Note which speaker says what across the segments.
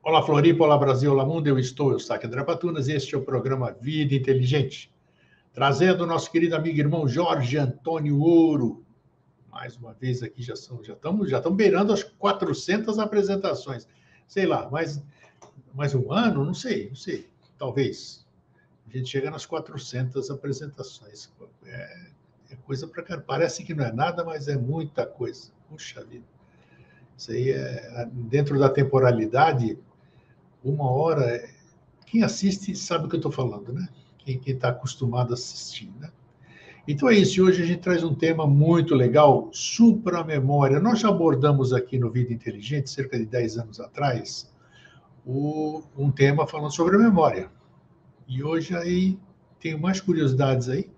Speaker 1: Olá, Floripa, olá, Brasil, olá, mundo, eu Eustáquio André Patunas, e este é o programa Vida Inteligente, trazendo o nosso querido amigo e irmão Jorge Antônio Ouro. Mais uma vez aqui, já estamos beirando as 400 apresentações. Sei lá, mais um ano? Não sei, talvez. A gente chega nas 400 apresentações. É coisa para cá. Parece que não é nada, mas é muita coisa. Puxa vida. Isso aí é dentro da temporalidade. Uma hora, quem assiste sabe o que eu estou falando, né? Quem está acostumado a assistir, né? Então é isso, hoje a gente traz um tema muito legal, supramemória. Nós já abordamos aqui no Vida Inteligente, cerca de 10 anos atrás, um tema falando sobre a memória. E hoje aí tenho mais curiosidades aí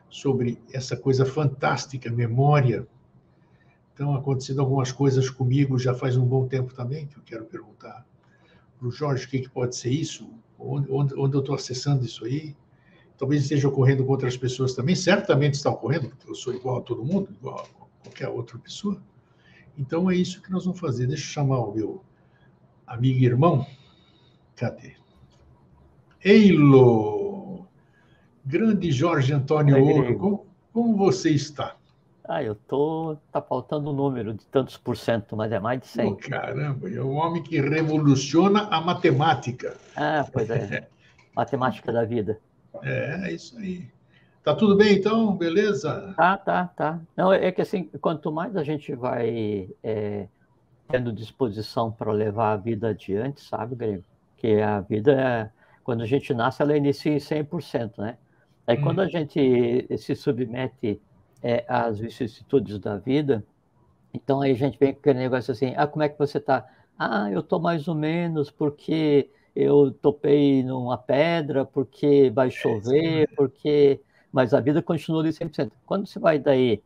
Speaker 1: sobre essa coisa fantástica, memória. Estão acontecendo algumas coisas comigo já faz um bom tempo também, que eu quero perguntar para o Jorge o que pode ser isso, onde eu estou acessando isso aí. Talvez esteja ocorrendo com outras pessoas também, certamente está ocorrendo, porque eu sou igual a todo mundo, igual a qualquer outra pessoa. Então é isso que nós vamos fazer. Deixa eu chamar o meu amigo e irmão. Cadê? Eilo! Grande Jorge Antônio Ouro, como você está?
Speaker 2: Tá faltando um número de tantos por cento, mas é mais de 100.
Speaker 1: Caramba, é um homem que revoluciona a matemática.
Speaker 2: Pois é. Matemática da vida.
Speaker 1: É isso aí. Tá tudo bem, então? Beleza?
Speaker 2: Tá. Não, é que assim, quanto mais a gente vai tendo disposição para levar a vida adiante, sabe, Grego? Que a vida, quando a gente nasce, ela inicia em 100%, né? Aí quando a gente se submete às vicissitudes da vida, então aí a gente vem com aquele negócio assim, como é que você tá? Eu tô mais ou menos porque eu topei numa pedra, porque vai chover, mas a vida continua ali 100%. Quando você vai daí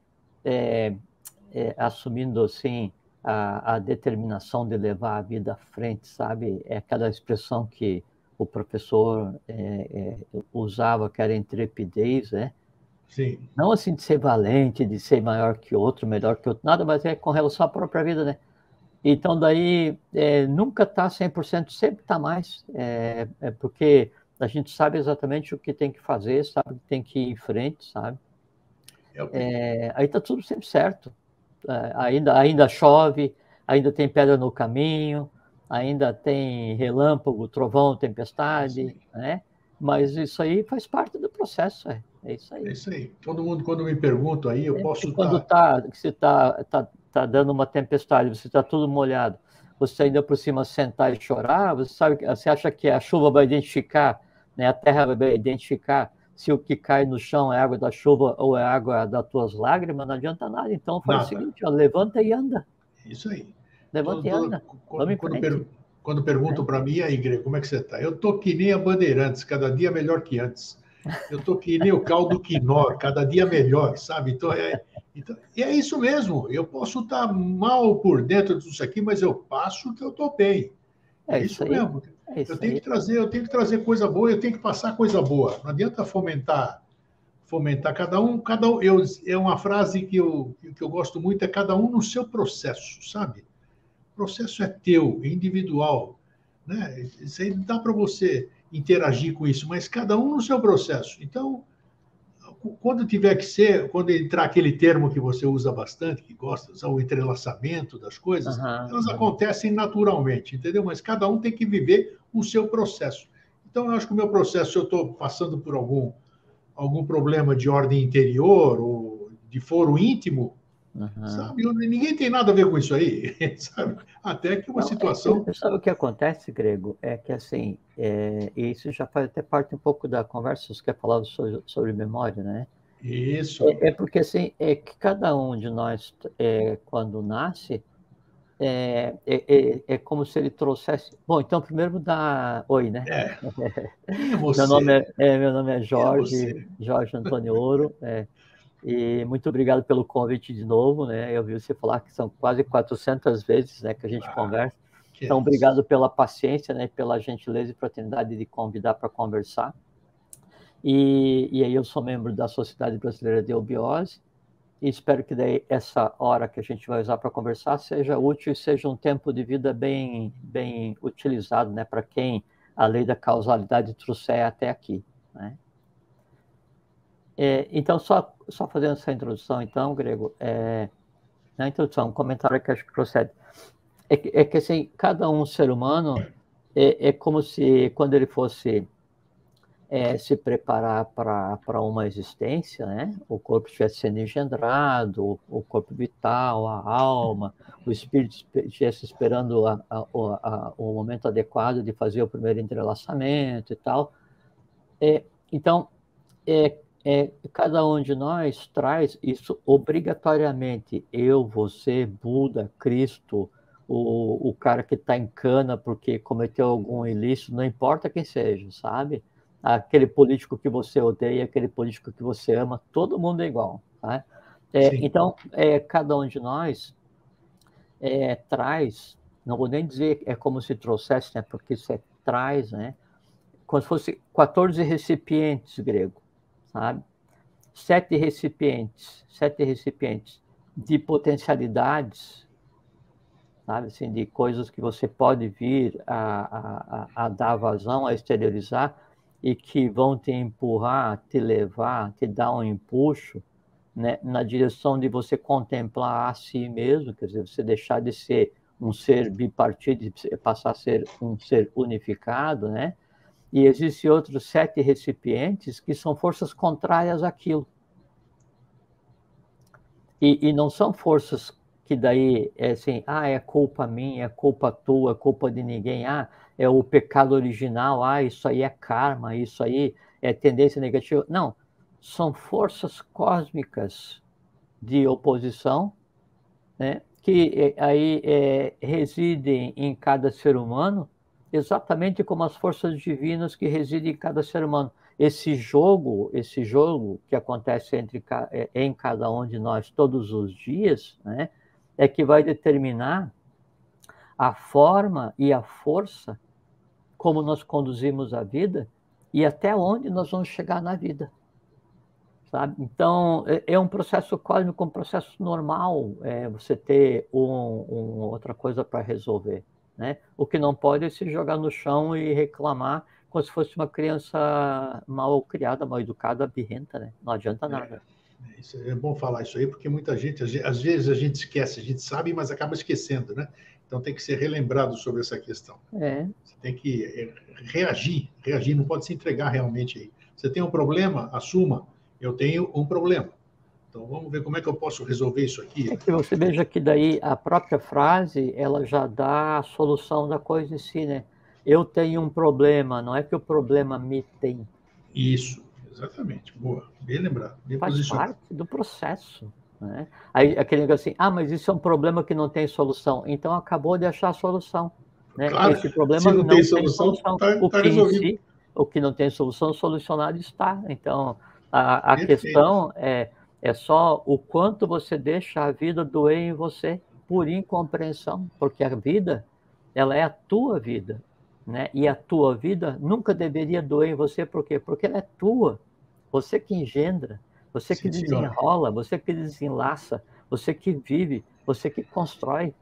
Speaker 2: assumindo assim a determinação de levar a vida à frente, sabe? É aquela expressão que o professor usava, que era intrepidez, né?
Speaker 1: Sim.
Speaker 2: Não assim de ser valente, de ser maior que outro, melhor que outro, nada, mas é com relação à própria vida, né? Então, daí, nunca está 100%, sempre está mais, porque a gente sabe exatamente o que tem que fazer, sabe que tem que ir em frente, sabe? Aí está tudo sempre certo. Ainda chove, ainda tem pedra no caminho, ainda tem relâmpago, trovão, tempestade, né? Mas isso aí faz parte do processo, é isso aí.
Speaker 1: É isso aí. Todo mundo, quando me pergunta aí, eu posso
Speaker 2: quando você tá dando uma tempestade, você está tudo molhado, você ainda por cima sentar e chorar, você acha que a chuva vai identificar, né? A terra vai identificar se o que cai no chão é água da chuva ou é água das tuas lágrimas? Não adianta nada. Então faz o seguinte, levanta e anda.
Speaker 1: Isso aí.
Speaker 2: Levanta e anda. Vamos em frente.
Speaker 1: Quando perguntam para mim, aí, Greg, como é que você está? Eu tô que nem a Bandeirantes, cada dia melhor que antes. Eu tô que nem o caldo quinó, cada dia melhor, sabe? Então, e é isso mesmo. Eu posso estar mal por dentro disso aqui, mas eu passo que eu tô bem. É isso mesmo. Eu tenho que trazer coisa boa, eu tenho que passar coisa boa. Não adianta fomentar cada um. É uma frase que eu gosto muito, é cada um no seu processo, sabe? O processo é teu, é individual, né? Isso aí dá para você interagir com isso, mas cada um no seu processo. Então, quando tiver que ser, quando entrar aquele termo que você usa bastante, que gosta de usar o entrelaçamento das coisas, elas acontecem naturalmente, entendeu? Mas cada um tem que viver o seu processo. Então, eu acho que o meu processo, se eu estou passando por algum problema de ordem interior ou de foro íntimo, sabe? Ninguém tem nada a ver com isso aí, sabe? Até que uma situação...
Speaker 2: Sabe o que acontece, Grego? É que, assim, isso já faz até parte um pouco da conversa que é falado sobre memória, né?
Speaker 1: Isso.
Speaker 2: Porque, assim, que cada um de nós, quando nasce, é como se ele trouxesse... Bom, então, primeiro dá oi, né?
Speaker 1: Quem é você?
Speaker 2: Meu nome é Jorge Antônio Ouro, e muito obrigado pelo convite de novo, né? Eu vi você falar que são quase 400 vezes, né, que a gente conversa. Então, obrigado pela paciência, né, pela gentileza e oportunidade de convidar para conversar. E aí eu sou membro da Sociedade Brasileira de Eubiose e espero que daí essa hora que a gente vai usar para conversar seja útil e seja um tempo de vida bem utilizado, né, para quem a lei da causalidade trouxer até aqui, né? Então, só fazendo essa introdução, então, Grego, na introdução, um comentário que acho que procede. É que assim, cada um ser humano é como se, quando ele fosse se preparar para uma existência, né? O corpo estivesse sendo engendrado, o corpo vital, a alma, o espírito estivesse esperando o momento adequado de fazer o primeiro entrelaçamento e tal. Então, cada um de nós traz isso obrigatoriamente. Eu, você, Buda, Cristo, o cara que está em cana porque cometeu algum ilícito, não importa quem seja, sabe? Aquele político que você odeia, aquele político que você ama, todo mundo é igual, tá? Então, cada um de nós traz, não vou nem dizer como se trouxesse, né? Porque isso traz, né? Como se fosse 14 recipientes grego, sabe? 7 recipientes de potencialidades, sabe, assim, de coisas que você pode vir a dar vazão, a exteriorizar, e que vão te empurrar, te levar, te dar um empuxo, né, na direção de você contemplar a si mesmo, quer dizer, você deixar de ser um ser bipartido e passar a ser um ser unificado, né? E existem outros 7 recipientes que são forças contrárias àquilo. E não são forças que daí é assim, é culpa minha, é culpa tua, é culpa de ninguém, é o pecado original, isso aí é karma, isso aí é tendência negativa. Não, são forças cósmicas de oposição, né, que aí residem em cada ser humano, exatamente como as forças divinas que residem em cada ser humano. Esse jogo que acontece em cada um de nós todos os dias, né, é que vai determinar a forma e a força como nós conduzimos a vida e até onde nós vamos chegar na vida, sabe? Então, é um processo cósmico, um processo normal, você ter outra coisa para resolver, né? O que não pode é se jogar no chão e reclamar como se fosse uma criança mal criada, mal educada, birrenta, né? Não adianta nada.
Speaker 1: Isso é bom falar isso aí, porque muita gente, às vezes a gente esquece, a gente sabe, mas acaba esquecendo, né? Então tem que ser relembrado sobre essa questão. Você tem que reagir, não pode se entregar realmente aí. Você tem um problema, assuma, eu tenho um problema. Então vamos ver como é que eu posso resolver isso aqui.
Speaker 2: É que você veja que daí a própria frase, ela já dá a solução da coisa em si, né? Eu tenho um problema, não é que o problema me tem.
Speaker 1: Isso, exatamente. Boa, bem lembrado, bem
Speaker 2: Faz
Speaker 1: posicionado.
Speaker 2: parte do processo, né? Aí aquele negócio assim, mas isso é um problema que não tem solução. Então acabou de achar a solução, né?
Speaker 1: Claro,
Speaker 2: Esse problema
Speaker 1: se não
Speaker 2: não
Speaker 1: tem
Speaker 2: tem
Speaker 1: solução,
Speaker 2: solução.
Speaker 1: tá resolvido.
Speaker 2: O que não tem solução, solucionado está. Então a
Speaker 1: Perfeito.
Speaker 2: questão é só o quanto você deixa a vida doer em você por incompreensão, porque a vida, ela é a tua vida, né? E a tua vida nunca deveria doer em você, por quê? Porque ela é tua, você que engendra, você que desenrola, você que desenlaça, você que vive, você que constrói.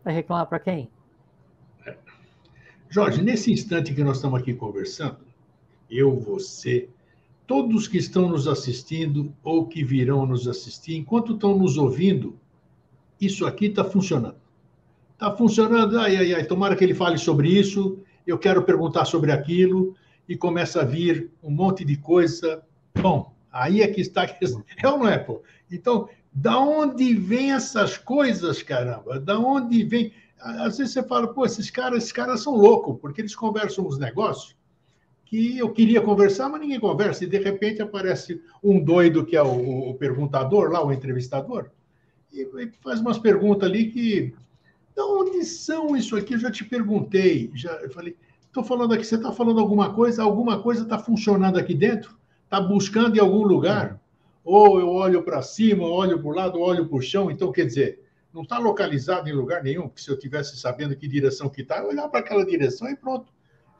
Speaker 2: Vai reclamar para quem?
Speaker 1: Jorge, nesse instante que nós estamos aqui conversando, eu, você, todos que estão nos assistindo ou que virão nos assistir, enquanto estão nos ouvindo, isso aqui está funcionando. Está funcionando, tomara que ele fale sobre isso, eu quero perguntar sobre aquilo, e começa a vir um monte de coisa. Bom, aí é que está a questão. É ou não é, pô? Então, da onde vem essas coisas, caramba? Da onde vem? Às vezes você fala, pô, esses caras são loucos, porque eles conversam uns negócios que eu queria conversar, mas ninguém conversa, e de repente aparece um doido que é o perguntador lá, o entrevistador, e faz umas perguntas ali que... De onde são isso aqui? Eu já te perguntei, eu falei, estou falando aqui, você está falando alguma coisa está funcionando aqui dentro? Está buscando em algum lugar? Ou eu olho para cima, olho para o lado, olho para o chão, então quer dizer, não está localizado em lugar nenhum, porque se eu tivesse sabendo que direção que está, eu olhar para aquela direção e pronto,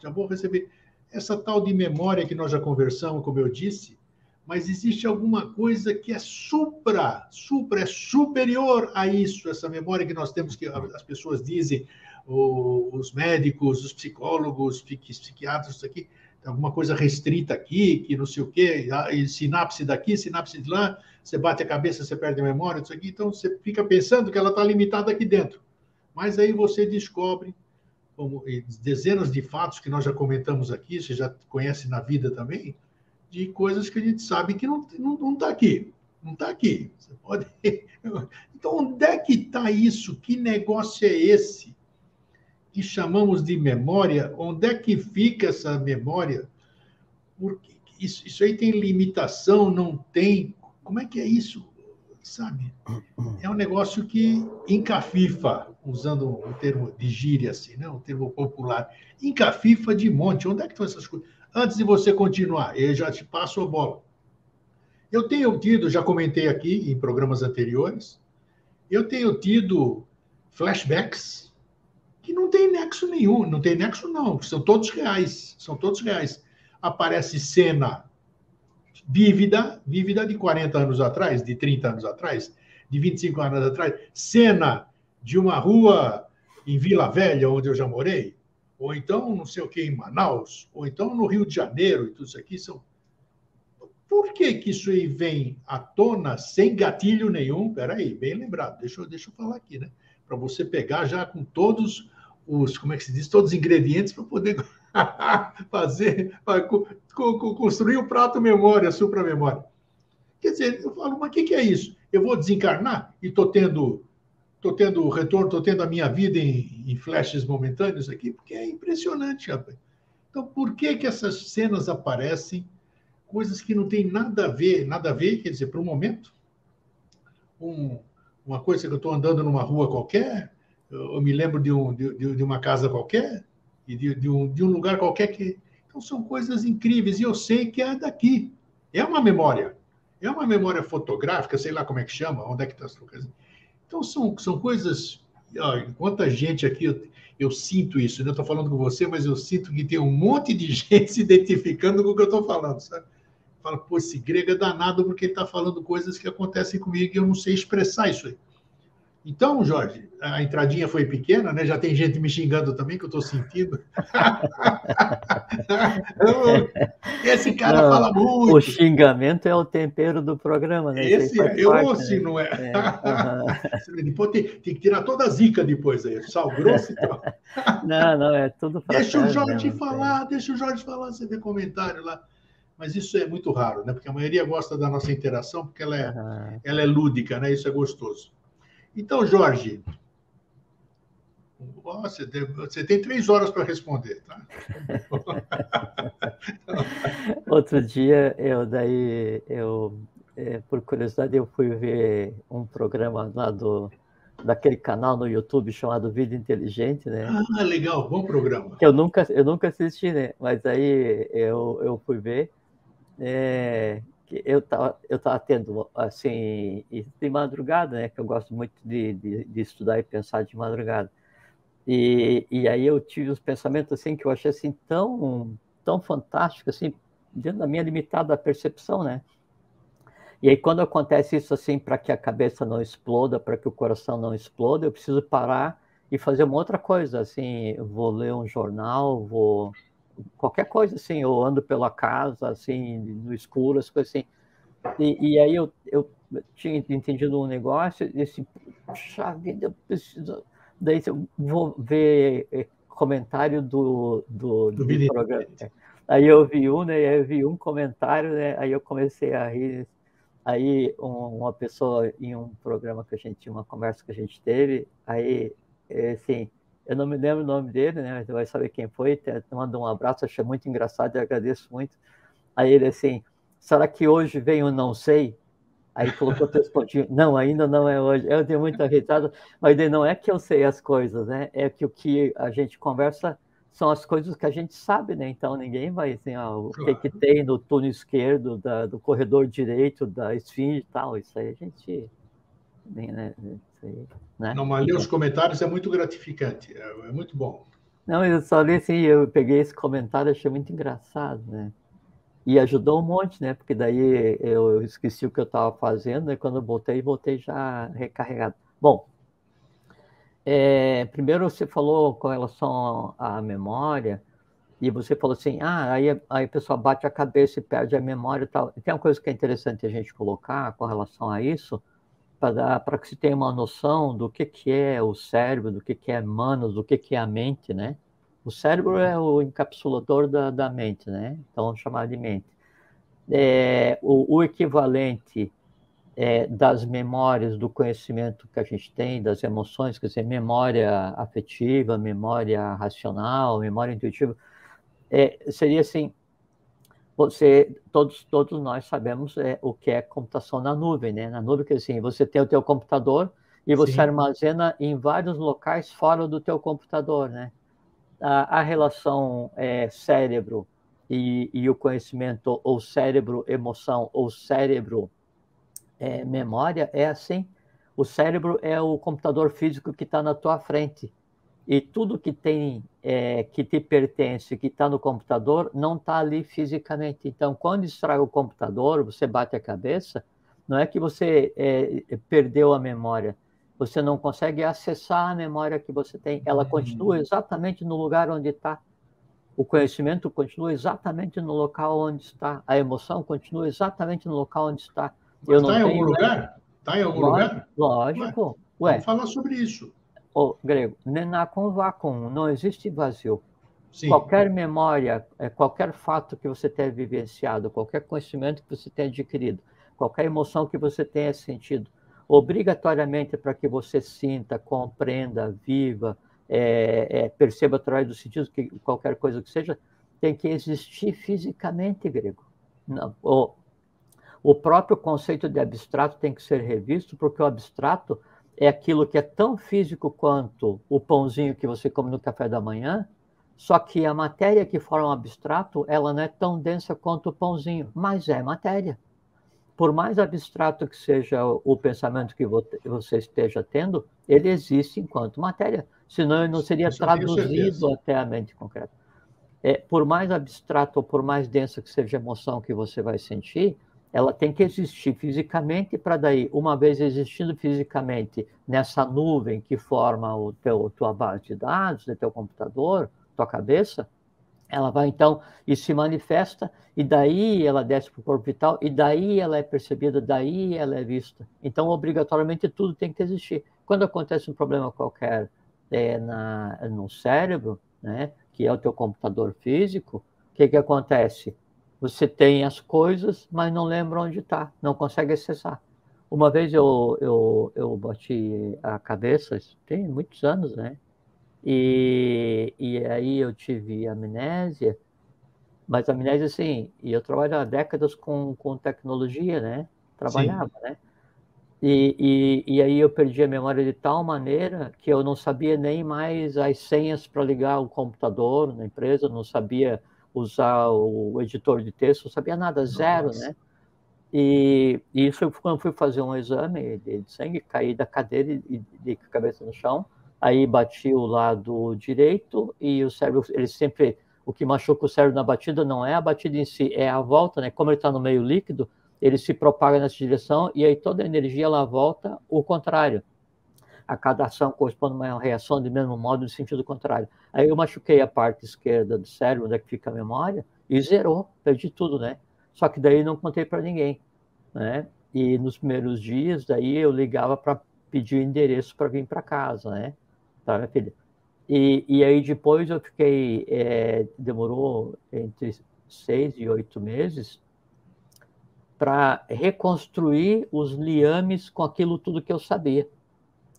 Speaker 1: já vou receber. Essa tal de memória que nós já conversamos, como eu disse, mas existe alguma coisa que é é superior a isso, essa memória que nós temos, que as pessoas dizem, os médicos, os psicólogos, psiquiatras, isso aqui, tem alguma coisa restrita aqui, que não sei o quê, e sinapse daqui, sinapse de lá, você bate a cabeça, você perde a memória, isso aqui, então você fica pensando que ela está limitada aqui dentro. Mas aí você descobre, como dezenas de fatos que nós já comentamos aqui, você já conhece na vida também, de coisas que a gente sabe que não está aqui. Não está aqui. Você pode... Então, onde é que está isso? Que negócio é esse que chamamos de memória? Onde é que fica essa memória? Porque isso aí tem limitação, não tem? Como é que é isso? Sabe? É um negócio que encafifa, usando um termo de gíria, assim, né? Um termo popular. Encafifa de monte. Onde é que estão essas coisas? Antes de você continuar, eu já te passo a bola. Eu tenho tido, já comentei aqui em programas anteriores, eu tenho tido flashbacks que não tem nexo nenhum, não tem nexo não, são todos reais, Aparece cena vívida de 40 anos atrás, de 30 anos atrás, de 25 anos atrás, cena de uma rua em Vila Velha, onde eu já morei, ou então não sei o que em Manaus, ou então no Rio de Janeiro, e tudo isso aqui são... Por que que isso aí vem à tona sem gatilho nenhum? Espera aí, bem lembrado, deixa eu falar aqui, né? Para você pegar já com todos os, como é que se diz, todos os ingredientes para poder fazer, construir o prato memória, supra-memória. Quer dizer, eu falo, mas o que é isso? Eu vou desencarnar e estou tendo retorno, estou tendo a minha vida em flashes momentâneos aqui, porque é impressionante, rapaz. Então, por que que essas cenas aparecem, coisas que não tem nada a ver, quer dizer, para o momento, uma coisa que eu estou andando numa rua qualquer, eu me lembro de uma casa qualquer, e de um lugar qualquer que... Então, são coisas incríveis, e eu sei que é daqui. É uma memória fotográfica, sei lá como é que chama, onde é que está as coisas. Então, são coisas... Olha, quanta gente aqui, eu sinto isso, né? Eu estou falando com você, mas eu sinto que tem um monte de gente se identificando com o que eu estou falando, sabe? Fala, pô, esse grego é danado porque ele está falando coisas que acontecem comigo e eu não sei expressar isso aí. Então, Jorge, a entradinha foi pequena, né? Já tem gente me xingando também, que eu estou sentindo. Esse cara fala muito.
Speaker 2: O xingamento é o tempero do programa, né?
Speaker 1: Esse eu ouço, não é? Depois tem que tirar toda a zica depois aí, sal grosso e tal.
Speaker 2: Não, é tudo para
Speaker 1: Deixa o Jorge falar, você vê comentário lá. Mas isso é muito raro, né? Porque a maioria gosta da nossa interação, porque ela é lúdica, né? Isso é gostoso. Então, Jorge, você tem 3 horas para responder, tá?
Speaker 2: Outro dia, por curiosidade, eu fui ver um programa lá daquele canal no YouTube chamado Vida Inteligente, né?
Speaker 1: Ah, legal, bom programa.
Speaker 2: Que eu nunca assisti, né? Mas aí eu fui ver. Que eu tava tendo, assim, de madrugada, né? Que eu gosto muito de estudar e pensar de madrugada. E aí eu tive uns pensamentos, assim, que eu achei, assim, tão fantásticos, assim, dentro da minha limitada percepção, né? E aí, quando acontece isso, assim, para que a cabeça não exploda, para que o coração não exploda, eu preciso parar e fazer uma outra coisa, assim, eu vou ler um jornal, qualquer coisa, assim, eu ando pela casa, assim, no escuro, as coisas assim. E aí eu tinha entendido um negócio e assim, puxa vida, eu preciso... Daí eu vou ver comentário do programa. Aí eu vi um comentário, né? Aí eu comecei a rir. Aí uma pessoa em um programa que a gente tinha, uma conversa que a gente teve, aí, assim, eu não me lembro o nome dele, né? Mas você vai saber quem foi. Mandou um abraço, achei muito engraçado e agradeço muito. Aí ele assim, será que hoje vem o não sei? Aí colocou três pontinhos. Não, ainda não é hoje. Eu dei muita risada, mas não é que eu sei as coisas, né? É que o que a gente conversa são as coisas que a gente sabe, né? Então ninguém vai assim, o que tem no túnel esquerdo, do corredor direito, da esfinge e tal. Isso aí a gente... Né?
Speaker 1: Não, mas ler os comentários é muito gratificante, é muito bom.
Speaker 2: Não, eu só li assim, eu peguei esse comentário e achei muito engraçado, né? E ajudou um monte, né? Porque daí eu esqueci o que eu estava fazendo, e quando eu voltei já recarregado. Bom, primeiro você falou com relação à memória, e você falou assim, aí a pessoa bate a cabeça e perde a memória e tal. E tem uma coisa que é interessante a gente colocar com relação a isso, para que se tenha uma noção do que é o cérebro, do que é manos, do que é a mente, né? O cérebro é o encapsulador da mente, né? Então, chamado de mente. O equivalente das memórias, do conhecimento que a gente tem, das emoções, quer dizer, memória afetiva, memória racional, memória intuitiva, seria assim, todos nós sabemos o que é computação na nuvem, né? Na nuvem, que assim, você tem o teu computador e você
Speaker 1: Sim.
Speaker 2: armazena em vários locais fora do teu computador, né? A relação cérebro e o conhecimento, ou cérebro-emoção, ou cérebro-memória, é assim. O cérebro é o computador físico que está na tua frente. E tudo que tem, que te pertence, que está no computador, não está ali fisicamente. Então, quando estraga o computador, você bate a cabeça, não é que você perdeu a memória, você não consegue acessar a memória que você tem. Ela continua exatamente no lugar onde está. O conhecimento continua exatamente no local onde está. A emoção continua exatamente no local onde está.
Speaker 1: Mas
Speaker 2: Eu
Speaker 1: está
Speaker 2: não
Speaker 1: em algum
Speaker 2: tenho.
Speaker 1: lugar? Está em algum lugar? Ué,
Speaker 2: Lógico.
Speaker 1: vamos
Speaker 2: Ué,
Speaker 1: falar sobre isso.
Speaker 2: Grego, nenacum vacuum, não existe vazio.
Speaker 1: Sim.
Speaker 2: Qualquer memória, qualquer fato que você tenha vivenciado, qualquer conhecimento que você tenha adquirido, qualquer emoção que você tenha sentido, obrigatoriamente, para que você sinta, compreenda, viva, perceba através dos sentidos, que qualquer coisa que seja, tem que existir fisicamente, Grego. Não, o próprio conceito de abstrato tem que ser revisto, porque o abstrato é aquilo que é tão físico quanto o pãozinho que você come no café da manhã, só que a matéria que forma o abstrato, ela não é tão densa quanto o pãozinho, mas é matéria. Por mais abstrato que seja o pensamento que você esteja tendo, ele existe enquanto matéria, senão ele não seria
Speaker 1: Isso eu tenho certeza.
Speaker 2: traduzido até a mente concreta. Por mais abstrato ou por mais densa que seja a emoção que você vai sentir, ela tem que existir fisicamente, para daí, uma vez existindo fisicamente nessa nuvem que forma tua base de dados, teu computador, tua cabeça, ela vai então e se manifesta, e daí ela desce para o corpo vital, e daí ela é percebida, daí ela é vista. Então, obrigatoriamente, tudo tem que existir. Quando acontece um problema qualquer no cérebro, né, que é o teu computador físico, o que acontece? Você tem as coisas, mas não lembra onde está, não consegue acessar. Uma vez eu bati a cabeça, tem muitos anos, né? E aí eu tive amnésia, mas amnésia assim, e eu trabalho há décadas com tecnologia, né?
Speaker 1: Sim.
Speaker 2: Trabalhava, né? E aí eu perdi a memória de tal maneira que eu não sabia nem mais as senhas para ligar o computador na empresa, não sabia usar o editor de texto, não sabia nada, zero,
Speaker 1: Nossa.
Speaker 2: né? E isso quando fui fazer um exame de sangue, caí da cadeira e de cabeça no chão, aí bati o lado direito e o cérebro, ele sempre, o que machuca o cérebro na batida não é a batida em si, é a volta, né? Como ele está no meio líquido, ele se propaga nessa direção e aí toda a energia ela volta o contrário. A cada ação corresponde a uma reação de mesmo modo, no sentido contrário. Aí eu machuquei a parte esquerda do cérebro, onde é que fica a memória, e zerou, perdi tudo, né? Só que daí não contei para ninguém, né? E nos primeiros dias, daí eu ligava para pedir o endereço para vir para casa, né? Tá, minha filha? E aí depois eu fiquei, demorou entre 6 e 8 meses para reconstruir os liames com aquilo tudo que eu sabia.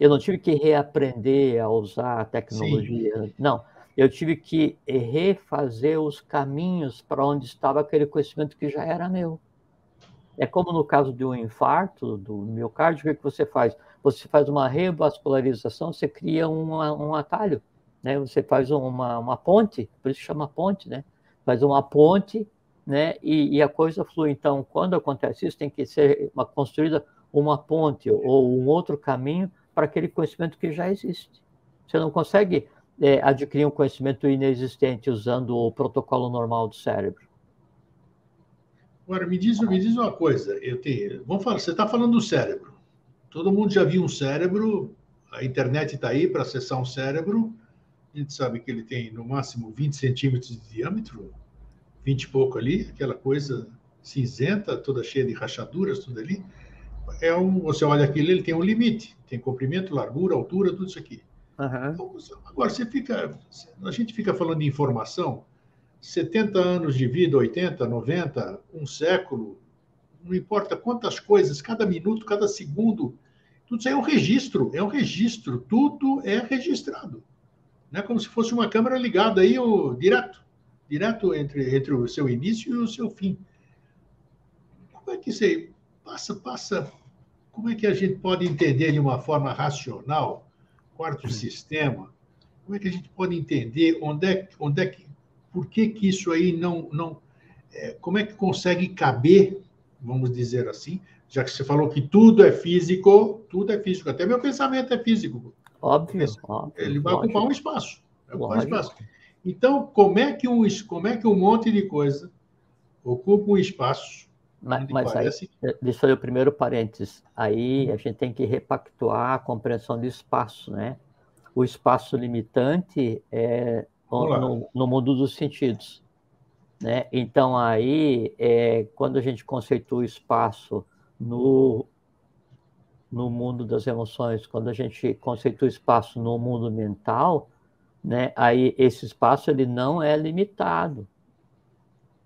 Speaker 2: Eu não tive que reaprender a usar a
Speaker 1: Sim.
Speaker 2: tecnologia, não. Eu tive que refazer os caminhos para onde estava aquele conhecimento que já era meu. É como no caso de um infarto do miocárdio, o que você faz? Você faz uma revascularização, você cria um atalho, né? Você faz uma ponte, por isso chama ponte, né? Faz uma ponte, né? E a coisa flui. Então, quando acontece isso, tem que ser construída uma ponte ou um outro caminho para aquele conhecimento que já existe. Você não consegue adquirir um conhecimento inexistente usando o protocolo normal do cérebro.
Speaker 1: Agora, me diz uma coisa. Vamos falar, você está falando do cérebro. Todo mundo já viu um cérebro, a internet está aí para acessar um cérebro. A gente sabe que ele tem, no máximo, 20 centímetros de diâmetro, 20 e pouco ali, aquela coisa cinzenta, toda cheia de rachaduras, tudo ali. Você olha aquilo, ele tem um limite. Tem comprimento, largura, altura, tudo isso aqui.
Speaker 2: Uhum.
Speaker 1: Então, agora, a gente fica falando de informação, 70 anos de vida, 80, 90, um século, não importa quantas coisas, cada minuto, cada segundo, tudo isso é um registro, tudo é registrado. Né? Como se fosse uma câmera ligada aí, direto entre o seu início e o seu fim. Como é que você passa, como é que a gente pode entender de uma forma racional, quarto sistema, como é que a gente pode entender por que isso aí como é que consegue caber, vamos dizer assim, já que você falou que tudo é físico, até meu pensamento é físico.
Speaker 2: Óbvio,
Speaker 1: Ele vai
Speaker 2: lógico,
Speaker 1: ocupar um espaço.
Speaker 2: lógico.
Speaker 1: Então, como é que um monte de coisa ocupa um espaço onde
Speaker 2: Mas aí,
Speaker 1: parece...
Speaker 2: deixa eu o primeiro parênteses. Aí a gente tem que repactuar a compreensão de espaço, né? O espaço limitante é no mundo dos sentidos, né? Então, aí, quando a gente conceitua o espaço no mundo das emoções, quando a gente conceitua o espaço no mundo mental, né? Aí esse espaço ele não é limitado.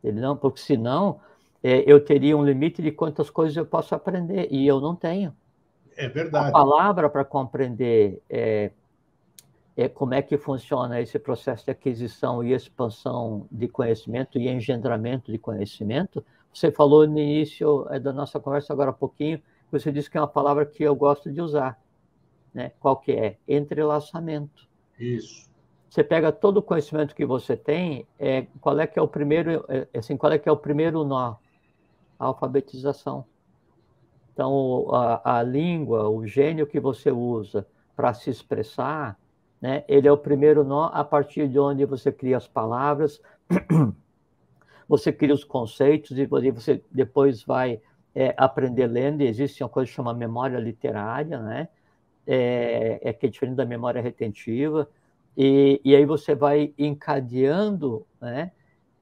Speaker 2: Ele não, porque senão eu teria um limite de quantas coisas eu posso aprender, e eu não tenho.
Speaker 1: É
Speaker 2: A
Speaker 1: verdade.
Speaker 2: palavra para compreender como é que funciona esse processo de aquisição e expansão de conhecimento e engendramento de conhecimento, você falou no início da nossa conversa agora há pouquinho, você disse que é uma palavra que eu gosto de usar, né? Qual que é? Entrelaçamento.
Speaker 1: Isso.
Speaker 2: Você pega todo o conhecimento que você tem, qual é que é o primeiro nó? A alfabetização. Então, a língua, o gênio que você usa para se expressar, né, ele é o primeiro nó a partir de onde você cria as palavras, você cria os conceitos e você depois vai aprender lendo. E existe uma coisa que chama memória literária, né? Que é diferente da memória retentiva. E aí você vai encadeando, né?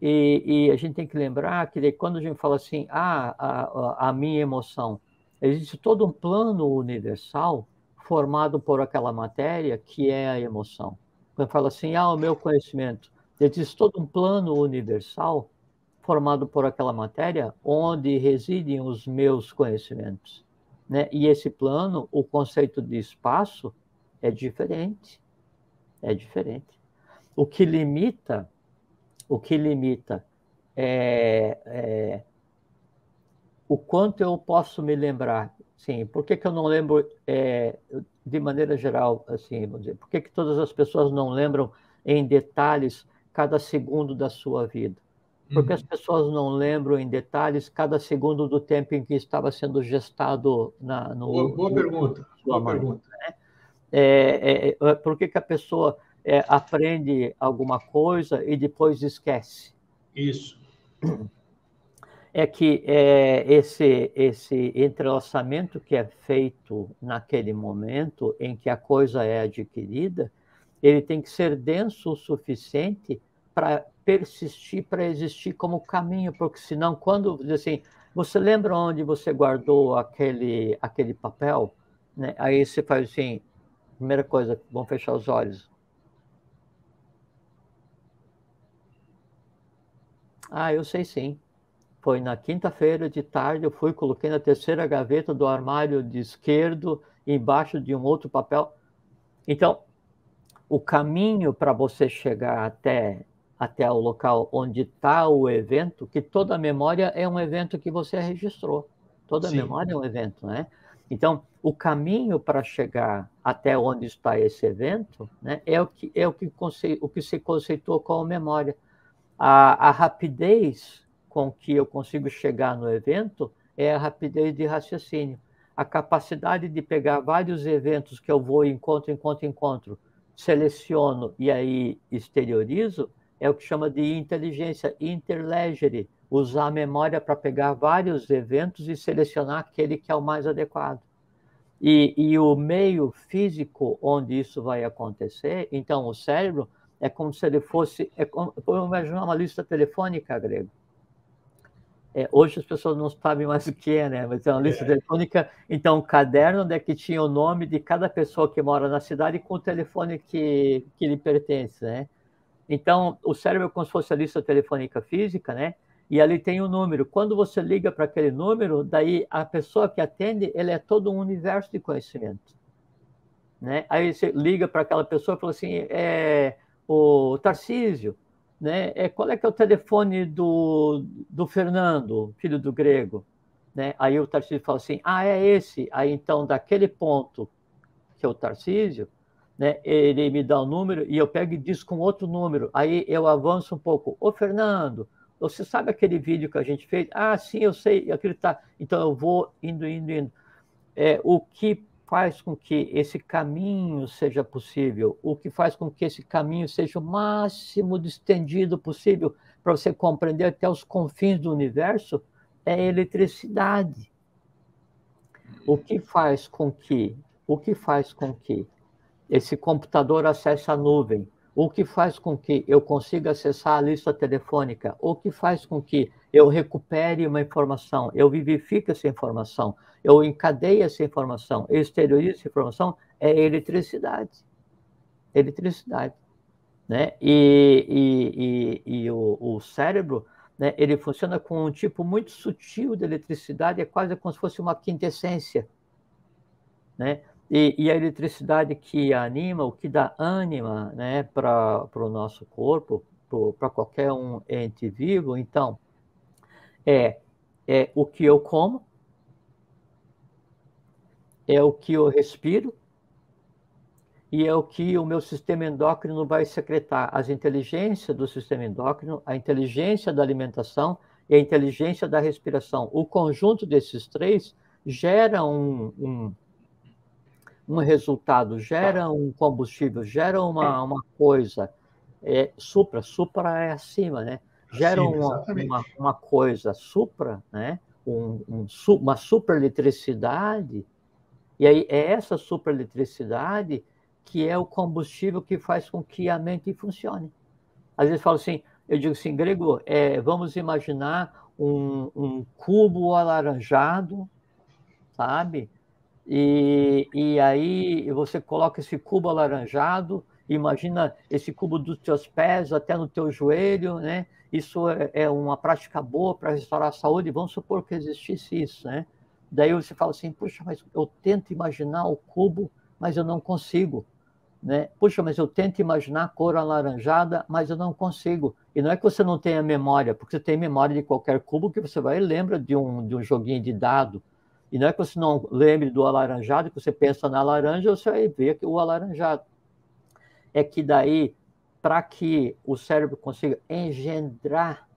Speaker 2: E a gente tem que lembrar que quando a gente fala assim, a minha emoção, existe todo um plano universal formado por aquela matéria que é a emoção. Quando fala assim, o meu conhecimento, existe todo um plano universal formado por aquela matéria onde residem os meus conhecimentos, né? E esse plano, o conceito de espaço é diferente. É diferente. O que limita o quanto eu posso me lembrar. Sim, por que eu não lembro, de maneira geral, assim, vamos dizer, por que todas as pessoas não lembram em detalhes cada segundo da sua vida? Porque as pessoas não lembram em detalhes cada segundo do tempo em que estava sendo gestado
Speaker 1: Boa pergunta.
Speaker 2: Sua mãe. Por que a pessoa aprende alguma coisa e depois esquece?
Speaker 1: Isso.
Speaker 2: É que esse entrelaçamento que é feito naquele momento em que a coisa é adquirida, ele tem que ser denso o suficiente para persistir, para existir como caminho, porque senão, quando, assim, você lembra onde você guardou aquele papel? Né? Aí você faz assim, primeira coisa, vamos fechar os olhos. Eu sei sim. Foi na quinta-feira de tarde, eu fui, coloquei na terceira gaveta do armário de esquerdo, embaixo de um outro papel. Então, o caminho para você chegar até o local onde está o evento, que toda memória é um evento que você registrou. Toda
Speaker 1: Sim.
Speaker 2: memória é um evento, né? Então, o caminho para chegar até onde está esse evento, né, é o que se conceitou como memória. A rapidez com que eu consigo chegar no evento é a rapidez de raciocínio. A capacidade de pegar vários eventos que eu vou encontro, seleciono e aí exteriorizo, é o que chama de inteligência interlegere. usar a memória para pegar vários eventos e selecionar aquele que é o mais adequado. E o meio físico onde isso vai acontecer, então o cérebro é como se ele fosse, vamos imaginar uma lista telefônica, Grego. Hoje as pessoas não sabem mais o que é, né? Mas é uma lista telefônica, então um caderno onde é que tinha o nome de cada pessoa que mora na cidade com o telefone que lhe pertence, né? Então o cérebro é como se fosse a lista telefônica física, né? E ali tem um número. Quando você liga para aquele número, daí a pessoa que atende, ele é todo um universo de conhecimento, né? Aí você liga para aquela pessoa e fala assim, o Tarcísio, né? Qual é que é o telefone do Fernando, filho do Grego? Né? Aí o Tarcísio fala assim, é esse. Aí então, daquele ponto que é o Tarcísio, né? Ele me dá o número e eu pego e diz com outro número. Aí eu avanço um pouco. Ô, Fernando, você sabe aquele vídeo que a gente fez? Sim, eu sei. Aquilo tá. Então eu vou indo. O que faz com que esse caminho seja possível, o que faz com que esse caminho seja o máximo de estendido possível para você compreender até os confins do universo, é a eletricidade. O que faz com que esse computador acesse a nuvem? O que faz com que eu consiga acessar a lista telefônica? O que faz com que eu recupere uma informação, eu vivifique essa informação, eu encadeie essa informação, eu exteriorizo essa informação? É eletricidade. Eletricidade. Né? E o cérebro, né, ele funciona com um tipo muito sutil de eletricidade, é quase como se fosse uma quintessência, né? E a eletricidade que anima, o que dá ânima, né, para o nosso corpo, para qualquer um ente vivo, então, é o que eu como, é o que eu respiro, e é o que o meu sistema endócrino vai secretar. As inteligências do sistema endócrino, a inteligência da alimentação e a inteligência da respiração. O conjunto desses três gera um resultado, gera um combustível, gera uma coisa. Supra é acima, né? Gera uma coisa supra, né? Uma supereletricidade, e aí é essa supereletricidade que é o combustível que faz com que a mente funcione. Às vezes falo assim, eu digo assim, Grego, vamos imaginar um cubo alaranjado, sabe? E aí você coloca esse cubo alaranjado, imagina esse cubo dos teus pés até no teu joelho, né? Isso é uma prática boa para restaurar a saúde, vamos supor que existisse isso, né? Daí você fala assim, puxa, mas eu tento imaginar o cubo, mas eu não consigo, né? Puxa, mas eu tento imaginar a cor alaranjada, mas eu não consigo. E não é que você não tenha memória, porque você tem memória de qualquer cubo que você vai e lembra de um joguinho de dado. E não é que você não lembre do alaranjado, que você pensa na laranja, você vai ver o alaranjado. É que daí, para que o cérebro consiga engendrar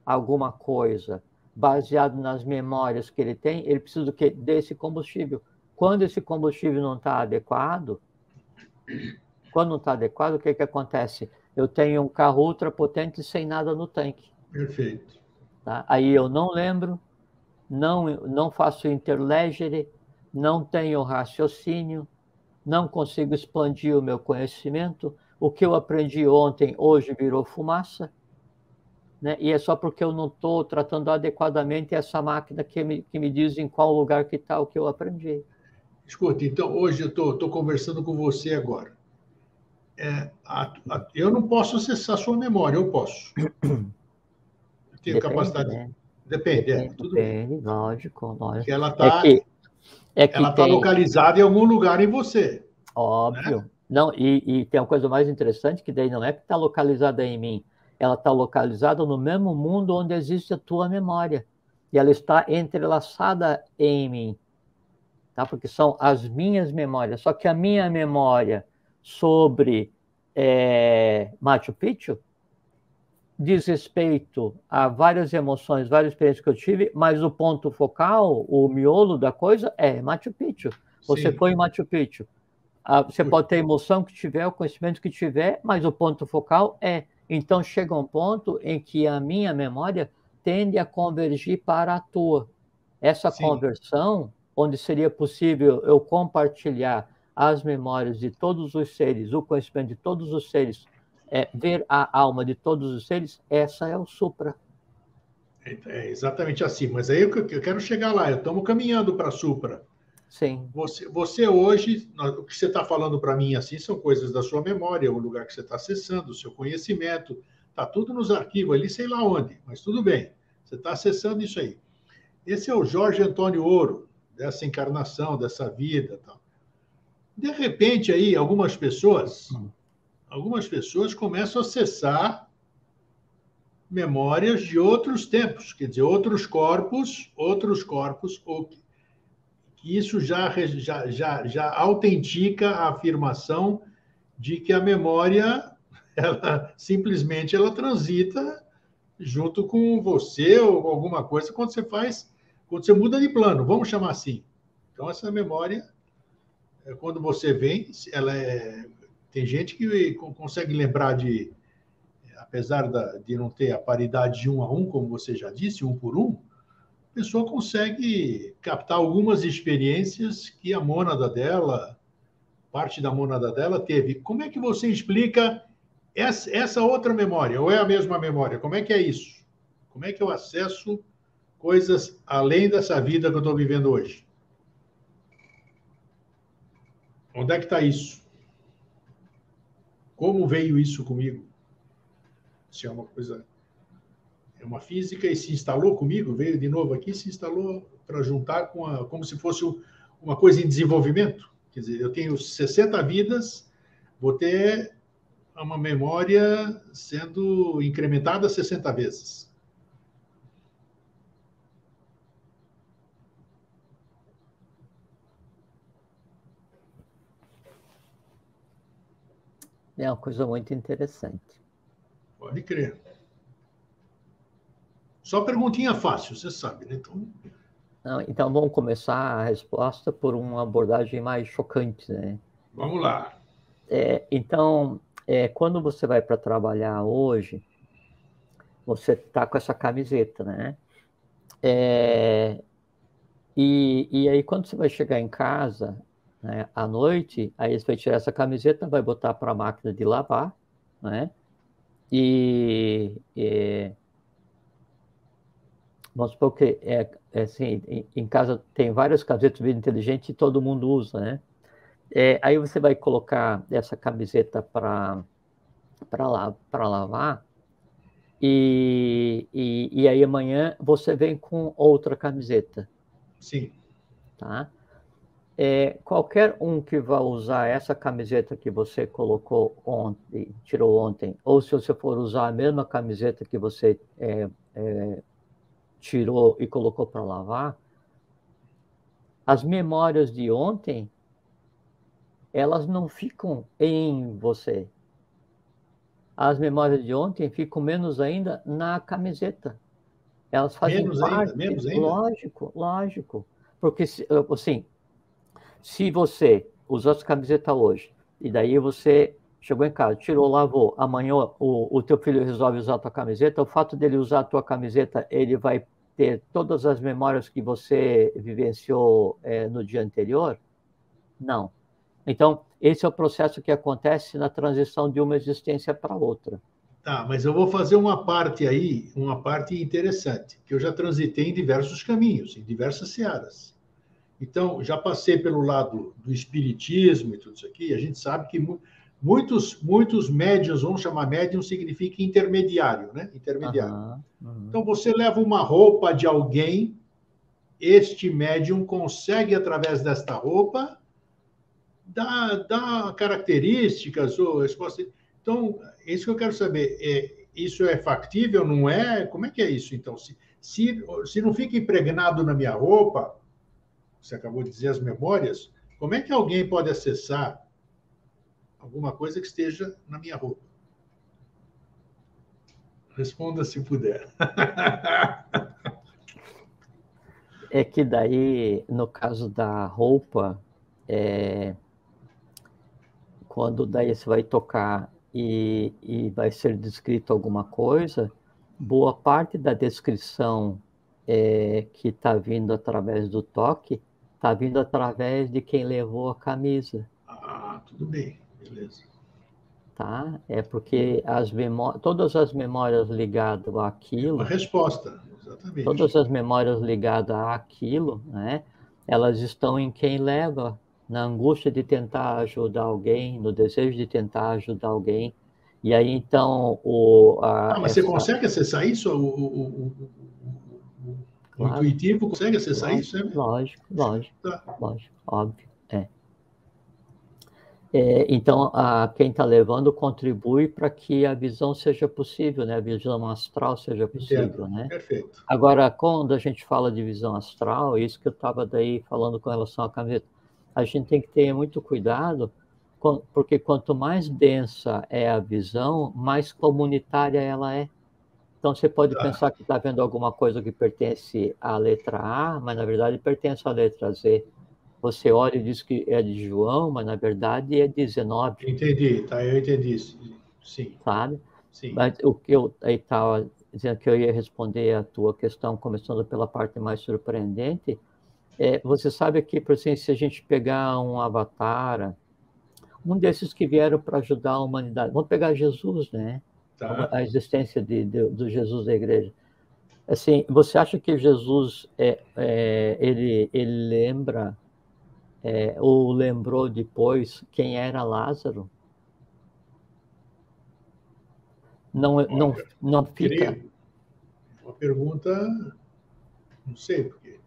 Speaker 2: alguma coisa baseado nas memórias que ele tem, ele precisa do quê? Desse combustível. Quando esse combustível não está adequado, o que acontece? Eu tenho um carro ultrapotente sem nada no tanque.
Speaker 1: Perfeito.
Speaker 2: Tá? Aí eu não lembro, não faço interlegere, não tenho raciocínio, não consigo expandir o meu conhecimento. O que eu aprendi ontem, hoje virou fumaça, né? E é só porque eu não estou tratando adequadamente essa máquina que me diz em qual lugar que está o que eu aprendi.
Speaker 1: Escuta, então hoje eu estou conversando com você agora. Eu não posso acessar a sua memória, eu posso. Eu tenho capacidade.
Speaker 2: Né?
Speaker 1: Depende, tudo bem.
Speaker 2: Lógico.
Speaker 1: Que ela está localizada em algum lugar em você.
Speaker 2: Óbvio.
Speaker 1: Né?
Speaker 2: Não, e tem uma coisa mais interessante, que daí não é que está localizada em mim, ela está localizada no mesmo mundo onde existe a tua memória. E ela está entrelaçada em mim. Tá? Porque são as minhas memórias. Só que a minha memória sobre Machu Picchu diz respeito a várias emoções, várias experiências que eu tive, mas o ponto focal, o miolo da coisa é Machu Picchu. Você foi em Machu Picchu. Você pode ter a emoção que tiver, o conhecimento que tiver, mas o ponto focal é. Então chega um ponto em que a minha memória tende a convergir para a tua. Essa
Speaker 1: Sim.
Speaker 2: conversão, onde seria possível eu compartilhar as memórias de todos os seres, o conhecimento de todos os seres, ver a alma de todos os seres, essa é o Supra.
Speaker 1: É exatamente assim. Mas aí eu quero chegar lá. Estamos caminhando para Supra.
Speaker 2: Sim.
Speaker 1: Você hoje, o que você está falando para mim assim, são coisas da sua memória, o lugar que você está acessando, o seu conhecimento. Está tudo nos arquivos ali, sei lá onde, mas tudo bem. Você está acessando isso aí. Esse é o Jorge Antônio Ouro, dessa encarnação, dessa vida. Tal. De repente, aí, algumas pessoas começam a acessar memórias de outros tempos, quer dizer, outros corpos, ou que isso já autentica a afirmação de que a memória, ela simplesmente ela transita junto com você ou com alguma coisa quando você muda de plano, vamos chamar assim. Então, essa memória, quando você vem, tem gente que consegue lembrar apesar de não ter a paridade de 1 a 1, como você já disse, 1 por 1, a pessoa consegue captar algumas experiências que a mônada dela, parte da mônada dela teve. Como é que você explica essa outra memória? Ou é a mesma memória? Como é que é isso? Como é que eu acesso coisas além dessa vida que eu estou vivendo hoje? Onde é que está isso? Como veio isso comigo? Se é uma coisa, é uma física e se instalou comigo, veio de novo aqui, se instalou para juntar como se fosse uma coisa em desenvolvimento. Quer dizer, eu tenho 60 vidas, vou ter uma memória sendo incrementada 60 vezes.
Speaker 2: É uma coisa muito interessante.
Speaker 1: Pode crer. Só perguntinha fácil, você sabe, né?
Speaker 2: Então vamos começar a resposta por uma abordagem mais chocante, né?
Speaker 1: Vamos lá.
Speaker 2: Então, quando você vai para trabalhar hoje, você está com essa camiseta, né? E aí, quando você vai chegar em casa, né, à noite, aí você vai tirar essa camiseta, vai botar para a máquina de lavar, né? E vamos supor que assim, em casa tem várias camisetas de vida inteligente e todo mundo usa, né? Aí você vai colocar essa camiseta para lavar e aí amanhã você vem com outra camiseta.
Speaker 1: Sim.
Speaker 2: Tá? Qualquer um que vá usar essa camiseta que você colocou ontem, tirou ontem, ou se você for usar a mesma camiseta que você tirou e colocou para lavar, as memórias de ontem, elas não ficam em você. As memórias de ontem ficam menos ainda na camiseta. Elas fazem parte,
Speaker 1: menos ainda?
Speaker 2: lógico. Porque, assim, se você usou essa camiseta hoje, e daí você chegou em casa, tirou, lavou, amanhã o teu filho resolve usar a tua camiseta, o fato dele usar a tua camiseta, ele vai ter todas as memórias que você vivenciou no dia anterior? Não. Então, esse é o processo que acontece na transição de uma existência para outra.
Speaker 1: Tá, mas eu vou fazer uma parte aí, uma parte interessante, que eu já transitei em diversos caminhos, em diversas searas. Então, já passei pelo lado do espiritismo e tudo isso aqui, a gente sabe que muitos médiuns, vamos chamar médium, significa intermediário, né? Intermediário. Então, você leva uma roupa de alguém, este médium consegue, através desta roupa, dar características ou resposta. Então, é isso que eu quero saber. Isso é factível, não é? Como é que é isso, então? Se não fica impregnado na minha roupa, você acabou de dizer as memórias, como é que alguém pode acessar alguma coisa que esteja na minha roupa? Responda se puder.
Speaker 2: É que daí, no caso da roupa, quando daí você vai tocar e vai ser descrito alguma coisa, boa parte da descrição que está vindo através do toque está vindo através de quem levou a camisa.
Speaker 1: Ah, tudo bem, beleza.
Speaker 2: Tá? É porque todas as memórias ligadas
Speaker 1: É
Speaker 2: àquilo,
Speaker 1: uma resposta, exatamente.
Speaker 2: todas as memórias ligadas àquilo, né, elas estão em quem leva, na angústia de tentar ajudar alguém, no desejo de tentar ajudar alguém. E aí, então,
Speaker 1: Mas você consegue acessar isso? O
Speaker 2: claro,
Speaker 1: intuitivo consegue acessar
Speaker 2: lógico,
Speaker 1: isso? É mesmo?
Speaker 2: lógico,
Speaker 1: Tá.
Speaker 2: lógico, óbvio, então, quem está levando contribui para que a visão seja possível, né? A visão astral seja possível,
Speaker 1: Entendo.
Speaker 2: né?
Speaker 1: Perfeito.
Speaker 2: Agora, quando a gente fala de visão astral, isso que eu estava daí falando com relação à camiseta, a gente tem que ter muito cuidado, porque quanto mais densa é a visão, mais comunitária ela é. Então, você pode
Speaker 1: Tá.
Speaker 2: pensar que está vendo alguma coisa que pertence à letra A, mas na verdade pertence à letra Z. Você olha e diz que é de João, mas na verdade é 19,
Speaker 1: Entendi, tá, eu entendi. Sim,
Speaker 2: sabe?
Speaker 1: sim.
Speaker 2: Mas o que eu estava dizendo que eu ia responder a tua questão, começando pela parte mais surpreendente, você sabe que, por exemplo, se a gente pegar um avatar, um desses que vieram para ajudar a humanidade, vamos pegar Jesus, né?
Speaker 1: Tá.
Speaker 2: A existência do Jesus da igreja. Assim, você acha que Jesus ele lembra ou lembrou depois quem era Lázaro?
Speaker 1: Olha,
Speaker 2: Não fica.
Speaker 1: creio. Uma pergunta, não sei, porque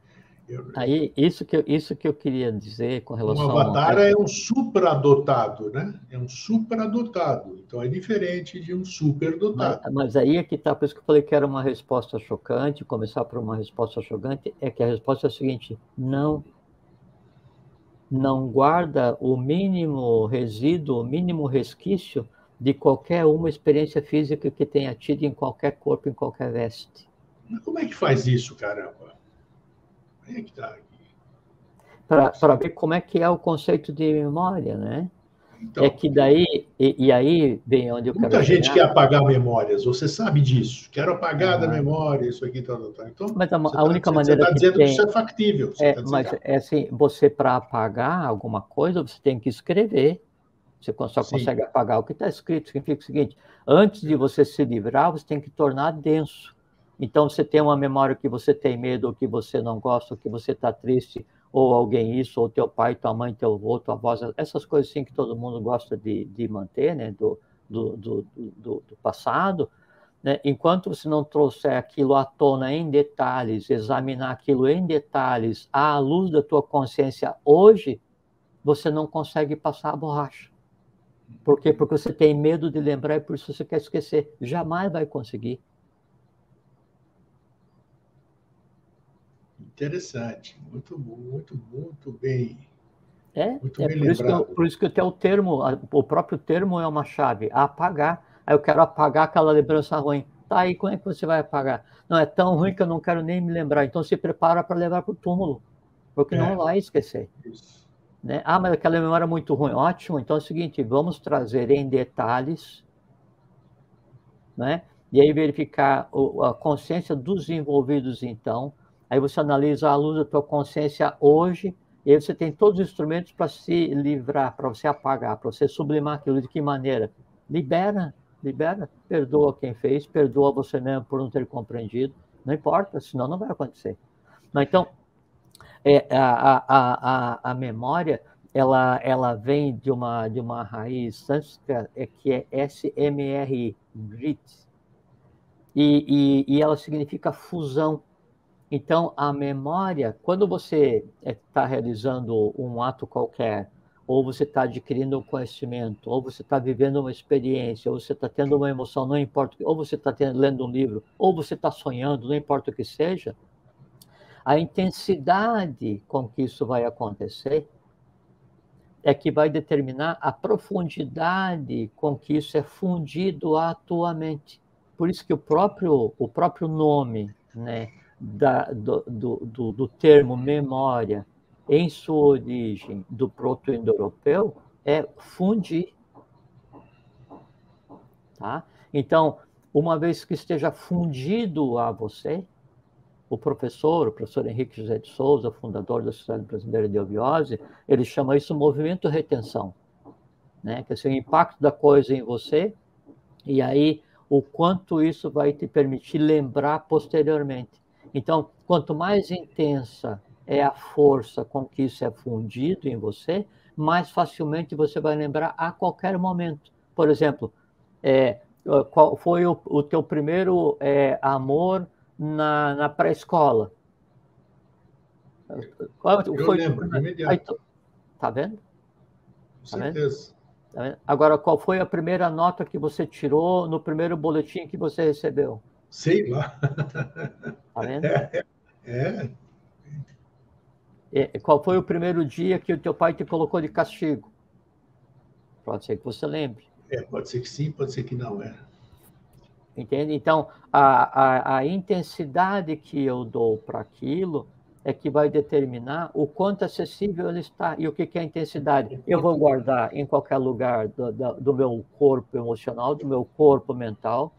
Speaker 2: Aí, isso que eu queria dizer com
Speaker 1: um
Speaker 2: relação a
Speaker 1: avatar é
Speaker 2: essa.
Speaker 1: um supradotado, né? É um supradotado. Então é diferente de um superdotado.
Speaker 2: Mas aí é que está, por isso que eu falei que era uma resposta chocante, começar por uma resposta chocante, é que a resposta é a seguinte: não guarda o mínimo resíduo, o mínimo resquício de qualquer uma experiência física que tenha tido em qualquer corpo, em qualquer veste.
Speaker 1: Mas como é que faz isso, caramba? Como é que tá aqui?
Speaker 2: Para ver como é que é o conceito de memória, né? É
Speaker 1: Então,
Speaker 2: que
Speaker 1: porque
Speaker 2: daí, e aí vem onde eu quero
Speaker 1: muita gente quer
Speaker 2: chegar.
Speaker 1: apagar memórias, você sabe disso. Quero apagar da
Speaker 2: Aham.
Speaker 1: memória isso aqui, tal, tal, tal. Então,
Speaker 2: Mas
Speaker 1: você
Speaker 2: a única maneira
Speaker 1: está
Speaker 2: que
Speaker 1: dizendo que isso
Speaker 2: tem
Speaker 1: é factível. Você está dizendo
Speaker 2: mas
Speaker 1: que
Speaker 2: é assim, você para apagar alguma coisa, você tem que escrever. Você só
Speaker 1: sim,
Speaker 2: consegue apagar o que está escrito. Significa o seguinte: antes de
Speaker 1: verdade.
Speaker 2: você se livrar, você tem que tornar denso. Então, você tem uma memória que você tem medo, ou que você não gosta, ou que você está triste, ou alguém isso, ou teu pai, tua mãe, teu avô, tua avó, essas coisas assim que todo mundo gosta de manter, né, do passado. Né? Enquanto você não trouxer aquilo à tona em detalhes, examinar aquilo em detalhes, à luz da tua consciência hoje, você não consegue passar a borracha. Por quê? Porque você tem medo de lembrar e por isso você quer esquecer. Jamais vai conseguir.
Speaker 1: Interessante. Muito bem. Muito
Speaker 2: É
Speaker 1: bem
Speaker 2: por isso
Speaker 1: lembrado.
Speaker 2: por isso que até o termo, o próprio termo é uma chave, apagar. Aí eu quero apagar aquela lembrança ruim. Tá aí, como é que você vai apagar? Não, é tão ruim que eu não quero nem me lembrar. Então se prepara para levar para o túmulo, porque não
Speaker 1: É,
Speaker 2: vai esquecer.
Speaker 1: isso.
Speaker 2: Né? Mas aquela memória é muito ruim. Ótimo, então é o seguinte, vamos trazer em detalhes, né? E aí verificar a consciência dos envolvidos, então. Aí você analisa a luz da tua consciência hoje, e aí você tem todos os instrumentos para se livrar, para você apagar, para você sublimar aquilo. De que maneira? Libera, libera. Perdoa quem fez, perdoa você mesmo por não ter compreendido. Não importa, senão não vai acontecer. Mas, então, a memória, ela vem de uma raiz sânscrita que é SMRI, grit, e ela significa fusão. Então, a memória, quando você está realizando um ato qualquer, ou você está adquirindo um conhecimento, ou você está vivendo uma experiência, ou você está tendo uma emoção, não importa, ou você está lendo um livro, ou você está sonhando, não importa o que seja, a intensidade com que isso vai acontecer é que vai determinar a profundidade com que isso é fundido à tua mente. Por isso que o próprio nome, né, do termo memória, em sua origem do proto-indo-europeu, é fundir. Tá? Então, uma vez que esteja fundido a você, o professor Henrique José de Souza, fundador da Sociedade Brasileira de Eubiose, ele chama isso movimento retenção, né? Que é o impacto da coisa em você, e aí o quanto isso vai te permitir lembrar posteriormente. Então, quanto mais intensa é a força com que isso é fundido em você, mais facilmente você vai lembrar a qualquer momento. Por exemplo, qual foi o teu primeiro amor na pré-escola?
Speaker 1: Eu lembro, de imediato.
Speaker 2: Tá vendo?
Speaker 1: Com certeza.
Speaker 2: Tá vendo? Agora, qual foi a primeira nota que você tirou no primeiro boletim que você recebeu?
Speaker 1: Sei lá.
Speaker 2: Tá vendo? Qual foi o primeiro dia que o teu pai te colocou de castigo? Pode ser que você lembre.
Speaker 1: Pode ser que sim, pode ser que não.
Speaker 2: Entende? Então, a intensidade que eu dou para aquilo é que vai determinar o quanto acessível ele está. E o que é a intensidade? Eu vou guardar em qualquer lugar do meu corpo emocional, do meu corpo mental,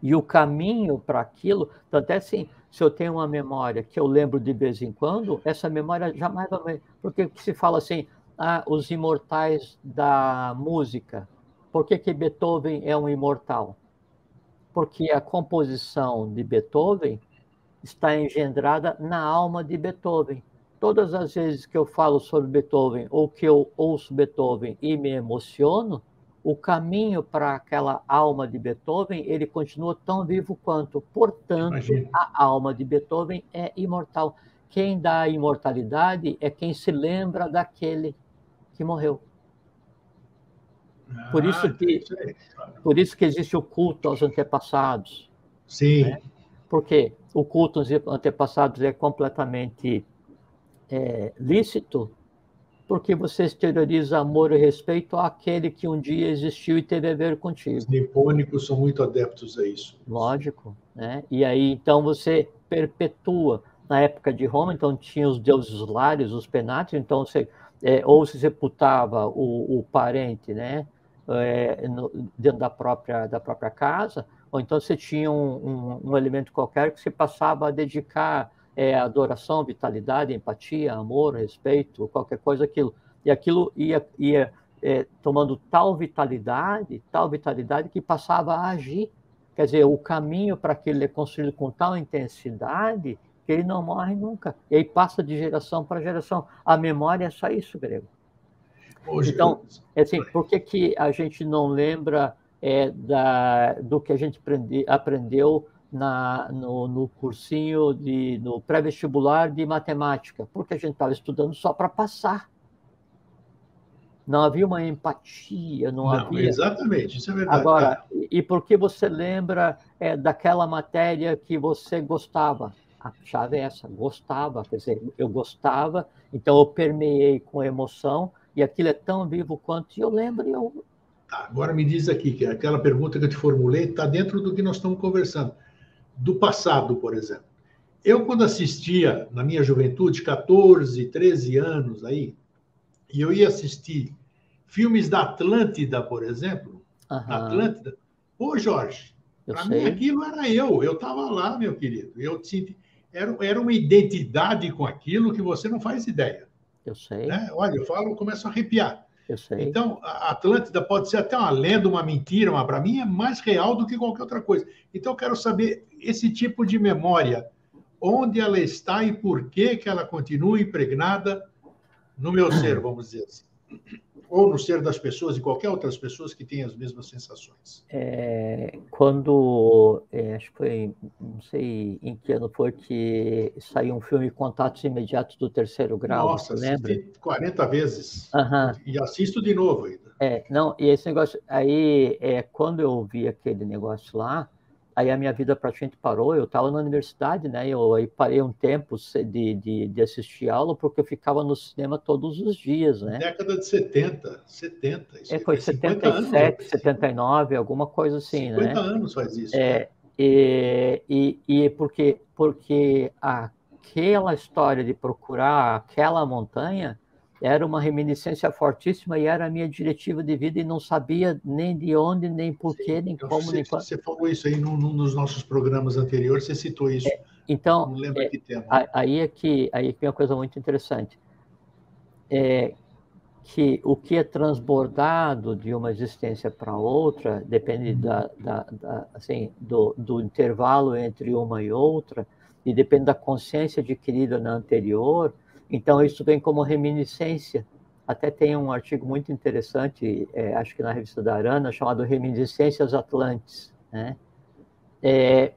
Speaker 2: e o caminho para aquilo, tanto é assim, se eu tenho uma memória que eu lembro de vez em quando, essa memória jamais vai... Porque se fala assim, os imortais da música. Por que Beethoven é um imortal? Porque a composição de Beethoven está engendrada na alma de Beethoven. Todas as vezes que eu falo sobre Beethoven ou que eu ouço Beethoven e me emociono, o caminho para aquela alma de Beethoven, ele continua tão vivo quanto. Portanto, a alma de Beethoven é imortal. Quem dá a imortalidade é quem se lembra daquele que morreu. Por isso que existe o culto aos antepassados.
Speaker 1: Sim. Né?
Speaker 2: Porque o culto aos antepassados é completamente lícito, porque você exterioriza amor e respeito àquele que um dia existiu e teve a ver contigo.
Speaker 1: Os nipônicos são muito adeptos a isso.
Speaker 2: Lógico, né? E aí, então, você perpetua. Na época de Roma, então, tinha os deuses lares, os penates, então, você ou se sepultava o parente, né? Dentro da própria casa, ou então você tinha um elemento qualquer que você passava a dedicar adoração, vitalidade, empatia, amor, respeito, qualquer coisa, aquilo. E aquilo ia tomando tal vitalidade que passava a agir. Quer dizer, o caminho para aquilo é construído com tal intensidade que ele não morre nunca. E aí passa de geração para geração. A memória é só isso, Grego. Então, assim, por que a gente não lembra do que a gente aprendeu no cursinho, no pré-vestibular de matemática? Porque a gente estava estudando só para passar. Não havia uma empatia, não havia...
Speaker 1: Exatamente, isso é verdade.
Speaker 2: Agora, e por que você lembra daquela matéria que você gostava? A chave é essa, gostava. Quer dizer, eu gostava, então eu permeei com emoção, e aquilo é tão vivo quanto eu lembro.
Speaker 1: Agora me diz aqui, que aquela pergunta que eu te formulei está dentro do que nós estamos conversando. Do passado, por exemplo. Eu, quando assistia, na minha juventude, 14, 13 anos, aí, e eu ia assistir filmes da Atlântida, por exemplo. Atlântida. Ô, Jorge, para mim aquilo era eu estava lá, meu querido. Era uma identidade com aquilo que você não faz ideia.
Speaker 2: Eu sei.
Speaker 1: Né? Olha, eu começo a arrepiar.
Speaker 2: Eu sei.
Speaker 1: Então, a Atlântida pode ser até uma lenda, uma mentira, mas para mim é mais real do que qualquer outra coisa. Então, eu quero saber esse tipo de memória, onde ela está e por que ela continua impregnada no meu ser, vamos dizer assim. Ou no ser das pessoas e qualquer outras pessoas que tenham as mesmas sensações.
Speaker 2: Acho que foi, não sei em que ano foi que saiu um filme Contatos Imediatos do Terceiro Grau.
Speaker 1: Nossa,
Speaker 2: você lembra?
Speaker 1: Assisti 40 vezes.
Speaker 2: Uhum.
Speaker 1: E assisto de novo ainda.
Speaker 2: E esse negócio, aí, quando eu vi aquele negócio lá, aí a minha vida praticamente parou. Eu estava na universidade, né? Eu aí parei um tempo de assistir aula, porque eu ficava no cinema todos os dias, né?
Speaker 1: Década de 70. Isso
Speaker 2: foi 77, 79, alguma coisa assim,
Speaker 1: 50
Speaker 2: né?
Speaker 1: 50 anos faz isso.
Speaker 2: Porque aquela história de procurar aquela montanha era uma reminiscência fortíssima e era a minha diretiva de vida e não sabia nem de onde, nem porquê, nem como, nem quando.
Speaker 1: Você falou isso aí num dos nossos programas anteriores, você citou isso.
Speaker 2: Então,
Speaker 1: não lembro que tema.
Speaker 2: aí é que vem uma coisa muito interessante. Que o que é transbordado de uma existência para outra depende assim, do intervalo entre uma e outra, e depende da consciência adquirida na anterior. Então, isso vem como reminiscência. Até tem um artigo muito interessante, acho que na revista da Arana, chamado Reminiscências Atlantes, né?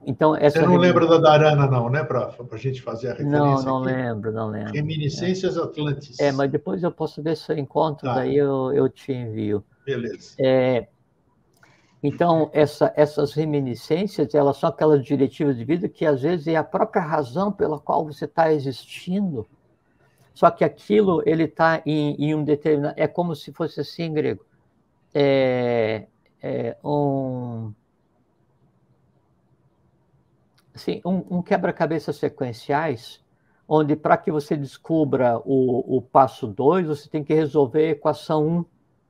Speaker 2: Então,
Speaker 1: você não lembra da Darana, não, né, para a gente fazer a referência?
Speaker 2: Não
Speaker 1: aqui?
Speaker 2: lembro.
Speaker 1: Reminiscências Atlantes.
Speaker 2: Mas depois eu posso ver se eu encontro, daí eu te envio.
Speaker 1: Beleza.
Speaker 2: Então, essas reminiscências, elas são aquelas diretivas de vida que, às vezes, é a própria razão pela qual você está existindo. Só que aquilo, ele está em um determinado... É como se fosse assim, grego. Um quebra-cabeça sequenciais, onde, para que você descubra o passo 2, você tem que resolver a equação 1.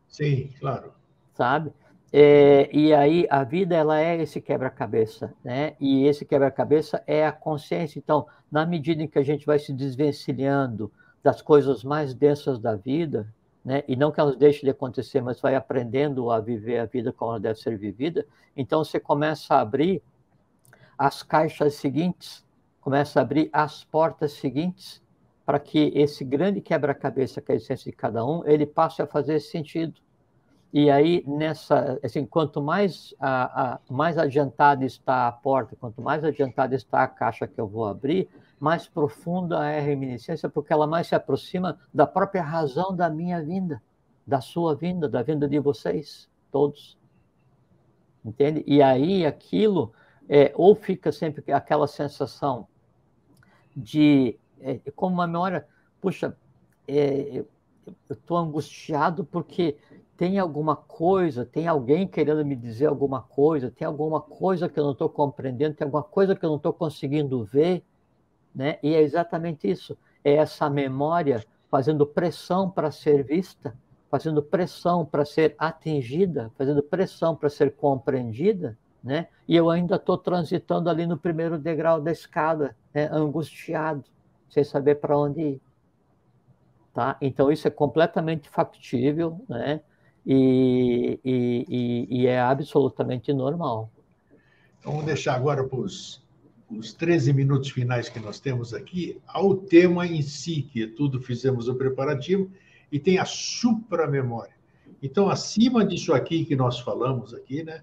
Speaker 1: Sim, claro.
Speaker 2: Sabe? E aí a vida, ela é esse quebra-cabeça, né? E esse quebra-cabeça é a consciência. Então, na medida em que a gente vai se desvencilhando das coisas mais densas da vida, né? E não que elas deixem de acontecer, mas vai aprendendo a viver a vida como ela deve ser vivida, então você começa a abrir as caixas seguintes, começa a abrir as portas seguintes, para que esse grande quebra-cabeça que é a essência de cada um, ele passe a fazer sentido. E aí, assim, quanto mais mais adiantada está a porta, quanto mais adiantada está a caixa que eu vou abrir, mais profunda é a reminiscência, porque ela mais se aproxima da própria razão da minha vinda, da sua vinda, da vinda de vocês, todos. Entende? E aí aquilo, ou fica sempre aquela sensação de, como uma memória, puxa, eu estou angustiado porque tem alguma coisa, tem alguém querendo me dizer alguma coisa, tem alguma coisa que eu não estou compreendendo, tem alguma coisa que eu não estou conseguindo ver, né? E é exatamente isso, é essa memória fazendo pressão para ser vista, fazendo pressão para ser atingida, fazendo pressão para ser compreendida, né? E eu ainda estou transitando ali no primeiro degrau da escada, né? Angustiado, sem saber para onde ir. Tá? Então, isso é completamente factível, né? E é absolutamente normal.
Speaker 1: Então, vamos deixar agora para os 13 minutos finais que nós temos aqui, ao tema em si, que tudo fizemos o preparativo, e tem a supramemória. Então, acima disso aqui que nós falamos aqui, né?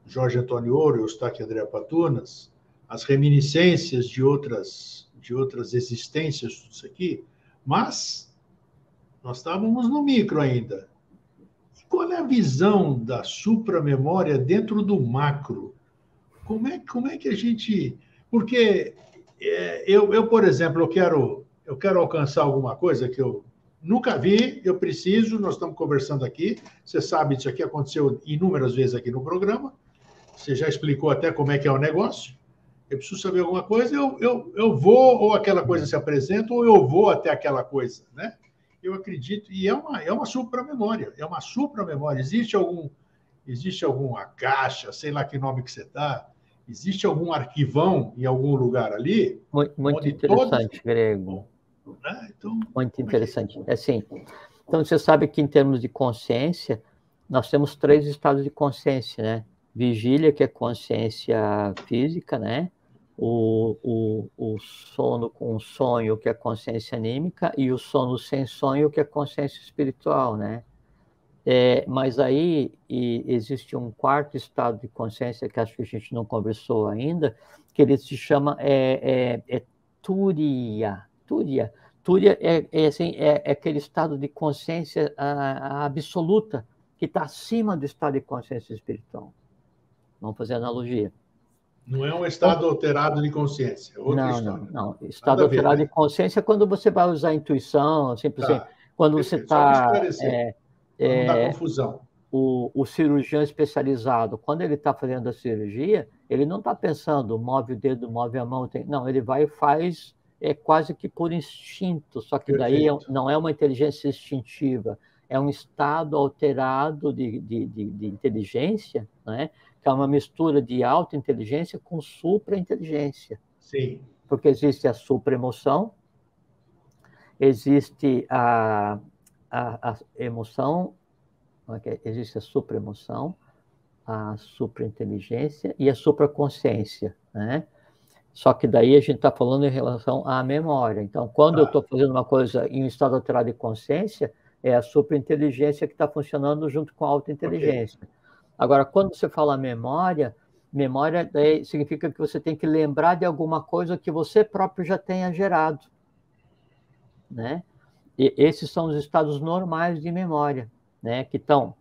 Speaker 1: Jorge Antônio Ouro, Eustáquio André Patunas, as reminiscências de outras existências, tudo isso aqui, mas nós estávamos no micro ainda. Qual é a visão da supramemória dentro do macro? Como é que a gente... Porque eu, por exemplo, eu quero alcançar alguma coisa que eu nunca vi, eu preciso, nós estamos conversando aqui, você sabe, isso aqui aconteceu inúmeras vezes aqui no programa, você já explicou até como é que é o negócio, eu preciso saber alguma coisa, eu vou, ou aquela coisa se apresenta, ou eu vou até aquela coisa, né? Eu acredito, e é uma supramemória, existe alguma caixa, sei lá que nome que você dá, existe algum arquivão em algum lugar ali?
Speaker 2: Muito interessante, Grego.
Speaker 1: Né? Então,
Speaker 2: muito interessante. Assim, então, você sabe que em termos de consciência, nós temos 3 estados de consciência, né? Vigília, que é consciência física, né? O sono com sonho, que é consciência anímica, e o sono sem sonho, que é consciência espiritual, né? Mas aí existe um 4º estado de consciência que acho que a gente não conversou ainda, que ele se chama Turiya. Turiya é aquele estado de consciência absoluta que está acima do estado de consciência espiritual. Vamos fazer analogia.
Speaker 1: Não é um estado alterado de consciência, é outra história.
Speaker 2: Não. Estado alterado de consciência é quando você vai usar a intuição, simplesmente quando você está...
Speaker 1: não dá confusão.
Speaker 2: O cirurgião especializado, quando ele está fazendo a cirurgia, ele não está pensando, move o dedo, move a mão. Não, ele vai e faz é quase que por instinto, só que daí
Speaker 1: Perfeito.
Speaker 2: não é uma inteligência instintiva, é um estado alterado de inteligência, né? Que é uma mistura de auto-inteligência com supra-inteligência.
Speaker 1: Sim.
Speaker 2: Porque existe a supraemoção, existe a emoção, existe a supraemoção, a suprainteligência e a supraconsciência, né? Só que daí a gente está falando em relação à memória. Então, quando eu estou fazendo uma coisa em um estado alterado de consciência, é a superinteligência que está funcionando junto com a autointeligência. Okay. Agora, quando você fala memória daí significa que você tem que lembrar de alguma coisa que você próprio já tenha gerado, né? E esses são os estados normais de memória, né? Que estão...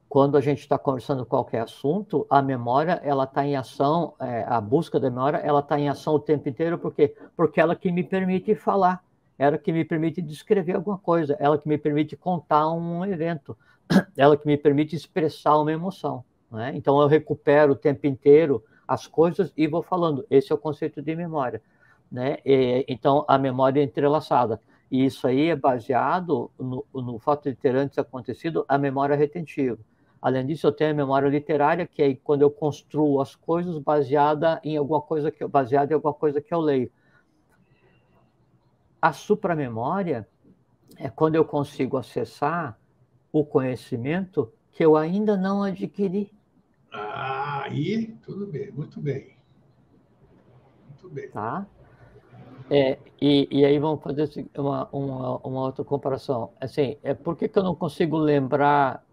Speaker 2: Quando a gente está conversando qualquer assunto, a memória ela está em ação, a busca da memória ela está em ação o tempo inteiro, porque ela que me permite falar, ela que me permite descrever alguma coisa, ela que me permite contar um evento, ela que me permite expressar uma emoção, né? Então eu recupero o tempo inteiro as coisas e vou falando. Esse é o conceito de memória, né? Então a memória é entrelaçada. E isso aí é baseado no fato de ter antes acontecido a memória retentiva. Além disso, eu tenho a memória literária, que é quando eu construo as coisas baseada em alguma coisa que eu leio. A supramemória é quando eu consigo acessar o conhecimento que eu ainda não adquiri.
Speaker 1: Aí, tudo bem, muito bem. Muito bem.
Speaker 2: Tá? E aí vamos fazer uma outra comparação. Assim, por que eu não consigo lembrar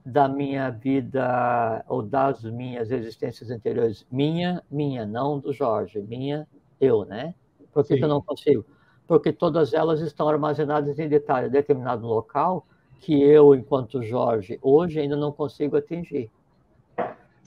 Speaker 2: da minha vida ou das minhas existências anteriores? Minha, não do Jorge. Minha, eu, né? Por que eu não consigo? Porque todas elas estão armazenadas em determinado local que eu, enquanto Jorge, hoje ainda não consigo atingir.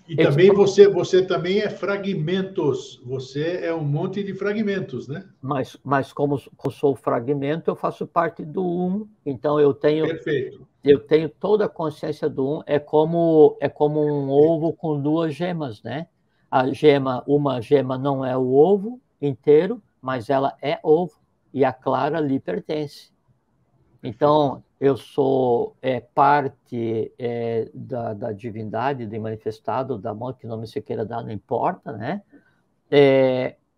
Speaker 1: E também você também é fragmentos. Você é um monte de fragmentos, né?
Speaker 2: Mas como eu sou fragmento, eu faço parte do um. Então eu tenho...
Speaker 1: Perfeito.
Speaker 2: Eu tenho toda a consciência do um. É como um ovo com duas gemas, né? Uma gema não é o ovo inteiro, mas ela é ovo. E a clara lhe pertence. Então, eu sou parte da divindade, de manifestado, da mão, que nome se queira dar, não importa, né?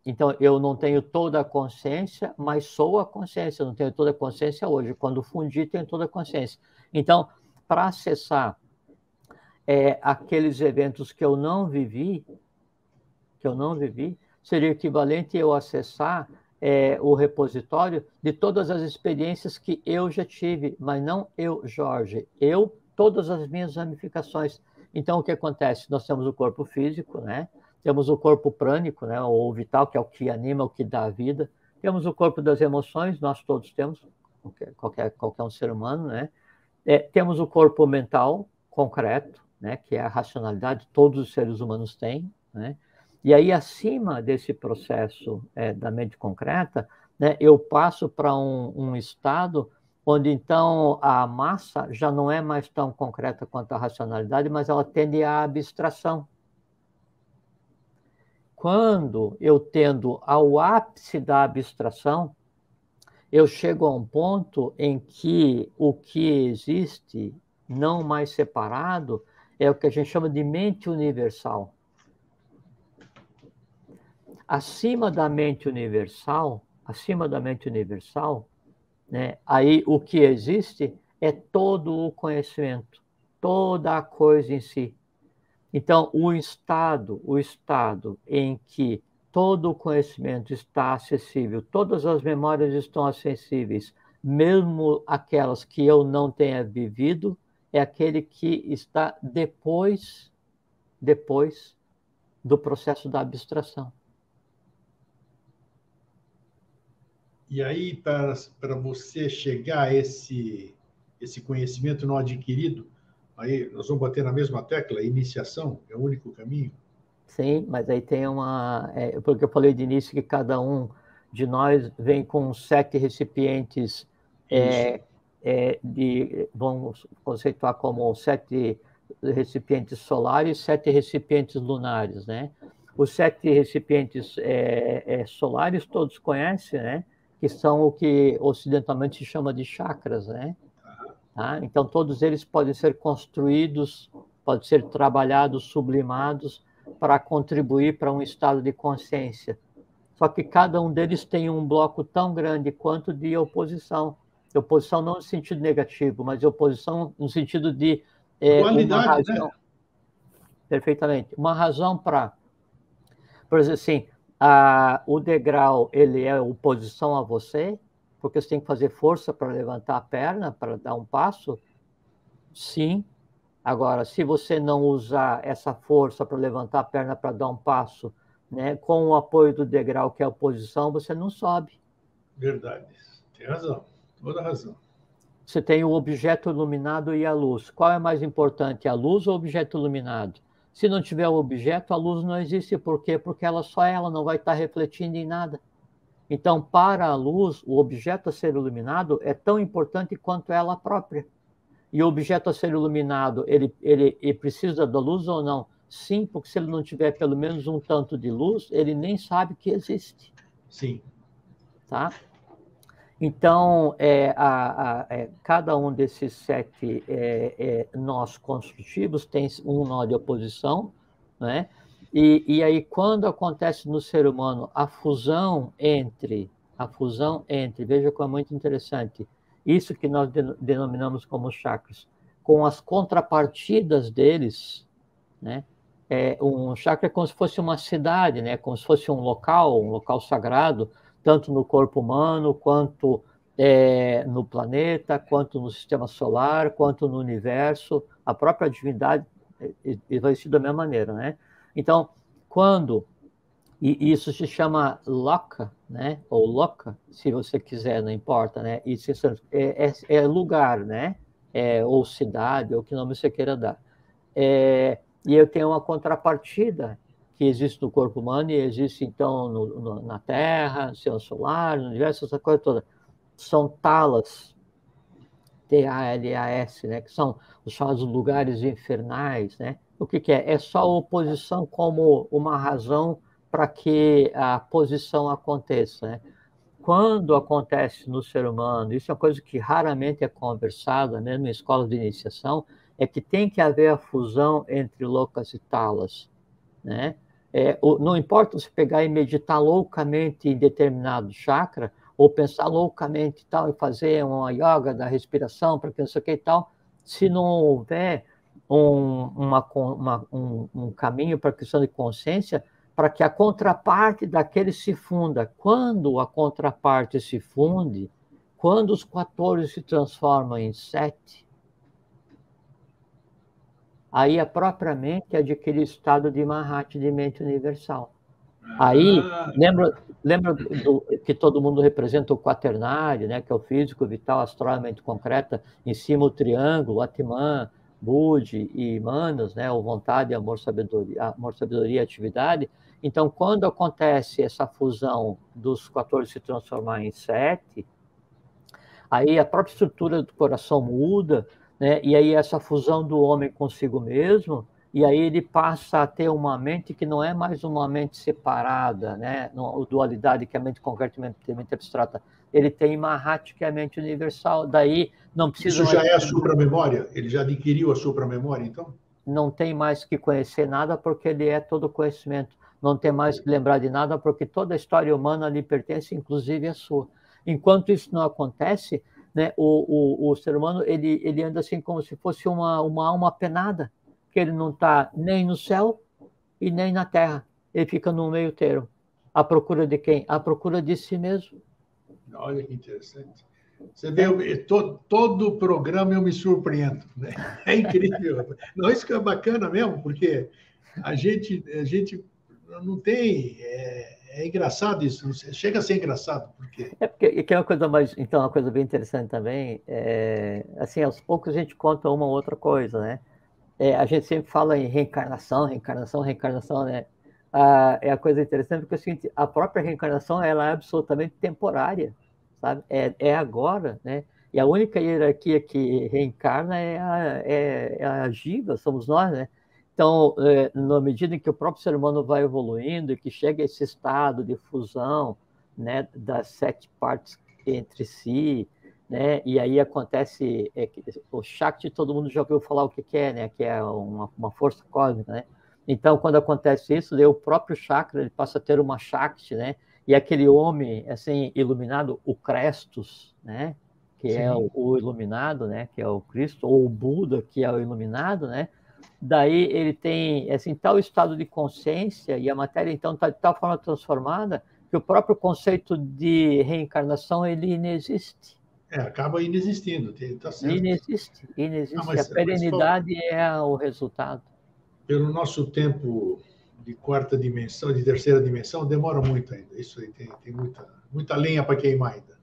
Speaker 2: Então, eu não tenho toda a consciência, mas sou a consciência. Eu não tenho toda a consciência hoje. Quando fundir, tenho toda a consciência. Então, para acessar aqueles eventos que eu não vivi, seria equivalente eu acessar o repositório de todas as experiências que eu já tive, mas não eu, Jorge. Eu, todas as minhas ramificações. Então, o que acontece? Nós temos o corpo físico, né? Temos o corpo prânico, né? Ou vital, que é o que anima, o que dá a vida. Temos o corpo das emoções, nós todos temos, qualquer um ser humano, né? Temos o corpo mental concreto, né? Que é a racionalidade, todos os seres humanos têm, né? E aí, acima desse processo da mente concreta, né, eu passo para um estado onde, então, a massa já não é mais tão concreta quanto a racionalidade, mas ela tende à abstração. Quando eu tendo ao ápice da abstração, eu chego a um ponto em que o que existe, não mais separado, é o que a gente chama de mente universal. Acima da mente universal, né, aí o que existe é todo o conhecimento, toda a coisa em si. Então, o estado em que todo o conhecimento está acessível, todas as memórias estão acessíveis, mesmo aquelas que eu não tenha vivido, é aquele que está depois do processo da abstração.
Speaker 1: E aí, para você chegar a esse conhecimento não adquirido, aí nós vamos bater na mesma tecla, iniciação é o único caminho?
Speaker 2: Sim, mas aí tem porque eu falei de início que cada um de nós vem com 7 recipientes, vamos conceituar como 7 recipientes solares, 7 recipientes lunares, né? Os 7 recipientes solares todos conhecem, né? Que são o que ocidentalmente se chama de chakras, né? Tá? Então, todos eles podem ser construídos, podem ser trabalhados, sublimados, para contribuir para um estado de consciência. Só que cada um deles tem um bloco tão grande quanto de oposição. Oposição não no sentido negativo, mas oposição no sentido de uma razão. Né? Perfeitamente. Uma razão para... Por exemplo, assim, o degrau, ele é oposição a você, porque você tem que fazer força para levantar a perna, para dar um passo? Sim. Agora, se você não usar essa força para levantar a perna para dar um passo, né, com o apoio do degrau, que é a oposição, você não sobe.
Speaker 1: Verdade. Tem razão. Toda razão.
Speaker 2: Você tem o objeto iluminado e a luz. Qual é mais importante, a luz ou o objeto iluminado? Se não tiver o objeto, a luz não existe. Por quê? Porque ela não vai estar refletindo em nada. Então, para a luz, o objeto a ser iluminado é tão importante quanto ela própria. E o objeto a ser iluminado, ele precisa da luz ou não? Sim, porque se ele não tiver pelo menos um tanto de luz, ele nem sabe que existe.
Speaker 1: Sim.
Speaker 2: Tá? Então, cada um desses 7 nós construtivos tem um nó de oposição, né? E aí, quando acontece no ser humano a fusão entre, veja como é muito interessante, isso que nós denominamos como chakras, com as contrapartidas deles, né? Um chakra é como se fosse uma cidade, né? Como se fosse um local sagrado, tanto no corpo humano, quanto no planeta, quanto no sistema solar, quanto no universo. A própria divindade vai ser da mesma maneira, né? Então, e isso se chama loka, né? Ou loka, se você quiser, não importa, né? Isso é lugar, né? Ou cidade, ou que nome você queira dar. E eu tenho uma contrapartida que existe no corpo humano e existe, então, na Terra, no sistema solar, no universo, essa coisa toda. São talas, T-A-L-A-S, né? Que são os chamados lugares infernais, né? O que é? É só a oposição como uma razão para que a posição aconteça, né? Quando acontece no ser humano, isso é uma coisa que raramente é conversada, mesmo em escolas de iniciação, é que tem que haver a fusão entre lokas e talas, né? Não importa você pegar e meditar loucamente em determinado chakra, ou pensar loucamente e tal, e fazer uma yoga da respiração, para que não sei o que e tal, se não houver um caminho para a questão de consciência, para que a contraparte daquele se funda. Quando a contraparte se funde, quando os 14 se transformam em 7, aí é propriamente adquire estado de Mahat, de mente universal. Aí, lembra que todo mundo representa o quaternário, né, que é o físico, vital, astral, mente concreta, em cima o triângulo, Atman, Budi e Manas, né, o vontade, amor, sabedoria e atividade. Então, quando acontece essa fusão dos 14 se transformar em 7, aí a própria estrutura do coração muda, né, e aí essa fusão do homem consigo mesmo, e aí ele passa a ter uma mente que não é mais uma mente separada, né? A dualidade, que é a mente concreta e a mente abstrata. Ele tem Mahat, que é a mente universal. Daí não precisa...
Speaker 1: Isso já é a supramemória? Ele já adquiriu a supramemória, então?
Speaker 2: Não tem mais que conhecer nada, porque ele é todo conhecimento. Não tem mais que lembrar de nada, porque toda a história humana lhe pertence, inclusive a sua. Enquanto isso não acontece, né, o ser humano ele anda assim como se fosse uma alma penada, que ele não está nem no céu e nem na terra. Ele fica no meio termo. À procura de quem? À procura de si mesmo.
Speaker 1: Olha que interessante. Você vê, todo o programa eu me surpreendo, né? É incrível. Não, isso que é bacana mesmo, porque a gente não tem... É engraçado isso, chega a ser engraçado, porque...
Speaker 2: Porque que é uma coisa mais... Então, uma coisa bem interessante também, assim, aos poucos a gente conta uma ou outra coisa, né? A gente sempre fala em reencarnação, né? É a coisa interessante porque é o seguinte, a própria reencarnação ela é absolutamente temporária, sabe? É agora, né? E a única hierarquia que reencarna é a Jiva, somos nós, né? Então, na medida em que o próprio ser humano vai evoluindo e que chega a esse estado de fusão, né, das 7 partes entre si, né, e aí acontece o Shakti, todo mundo já ouviu falar o que é, né, que é uma força cósmica, né? Então, quando acontece isso, daí o próprio chakra ele passa a ter uma Shakti, né? E aquele homem assim iluminado, o Crestus, né, que
Speaker 1: Sim.
Speaker 2: é o iluminado, né, que é o Cristo, ou o Buda, que é o iluminado, né? Daí ele tem assim tal estado de consciência e a matéria então está de tal forma transformada que o próprio conceito de reencarnação ele inexiste.
Speaker 1: Acaba inexistindo, tá certo.
Speaker 2: Inexiste. A
Speaker 1: Mas
Speaker 2: perenidade é o resultado.
Speaker 1: Pelo nosso tempo de 4ª dimensão, de 3ª dimensão, demora muito ainda. Isso aí tem muita lenha para queimar ainda.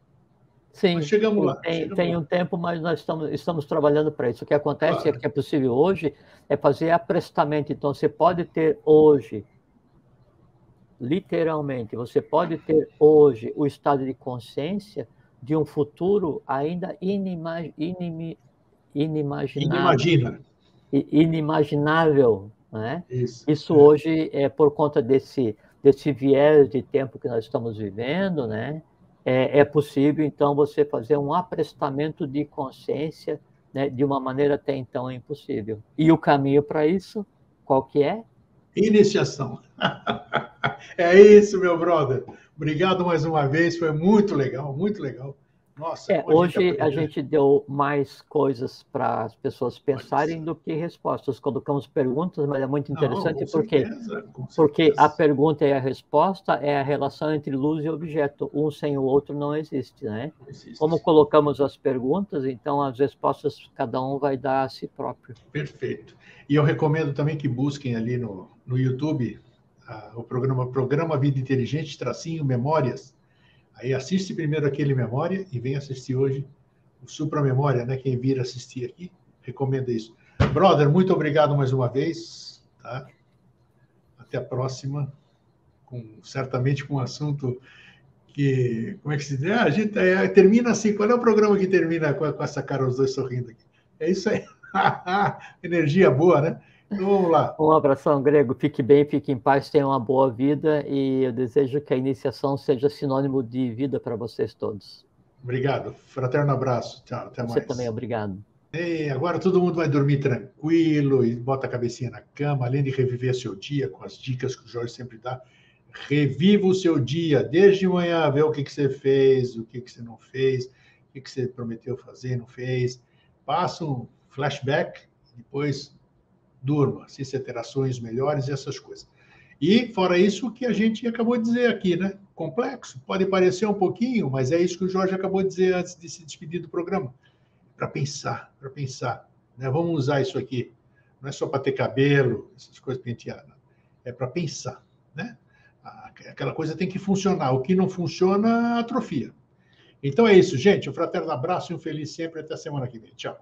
Speaker 2: Sim,
Speaker 1: mas chegamos lá.
Speaker 2: Tem um tempo, mas nós estamos trabalhando para isso. O que acontece é que é possível hoje é fazer aprestamento. Então, você pode ter hoje, literalmente, você pode ter hoje o estado de consciência de um futuro ainda inimaginável, né? Isso hoje é por conta desse viés de tempo que nós estamos vivendo, né? É possível, então, você fazer um aprestamento de consciência, né, de uma maneira até então impossível. E o caminho para isso, qual que é?
Speaker 1: Iniciação. É isso, meu brother. Obrigado mais uma vez, foi muito legal, muito legal. Nossa,
Speaker 2: hoje a gente deu mais coisas para as pessoas pensarem do que respostas. Colocamos perguntas, mas é muito interessante porque a pergunta e a resposta é a relação entre luz e objeto. Um sem o outro não existe, né? Como colocamos as perguntas, então as respostas cada um vai dar a si próprio.
Speaker 1: Perfeito. E eu recomendo também que busquem ali no YouTube o programa Vida Inteligente, Memórias. Aí assiste primeiro aquele Memória e vem assistir hoje o Supra Memória, né? Quem vir assistir aqui, recomendo isso. Brother, muito obrigado mais uma vez. Tá? Até a próxima, certamente com um assunto que... Como é que se diz? A gente termina assim. Qual é o programa que termina com essa cara, os dois sorrindo aqui? É isso aí. Energia boa, né? Então vamos lá.
Speaker 2: Um abração, Grego. Fique bem, fique em paz, tenha uma boa vida e eu desejo que a iniciação seja sinônimo de vida para vocês todos.
Speaker 1: Obrigado. Fraterno abraço. Tchau, até mais.
Speaker 2: Você também, obrigado.
Speaker 1: E agora todo mundo vai dormir tranquilo e bota a cabecinha na cama, além de reviver seu dia com as dicas que o Jorge sempre dá. Reviva o seu dia desde manhã, ver o que você fez, o que você não fez, o que você prometeu fazer, não fez. Passa um flashback, depois durma, se você ter ações melhores e essas coisas. E, fora isso, o que a gente acabou de dizer aqui, né? Complexo, pode parecer um pouquinho, mas é isso que o Jorge acabou de dizer antes de se despedir do programa. Para pensar. Né? Vamos usar isso aqui. Não é só para ter cabelo, essas coisas penteadas. É para pensar, né? Aquela coisa tem que funcionar. O que não funciona, atrofia. Então é isso, gente. Um fraterno abraço e um feliz sempre. Até a semana que vem. Tchau.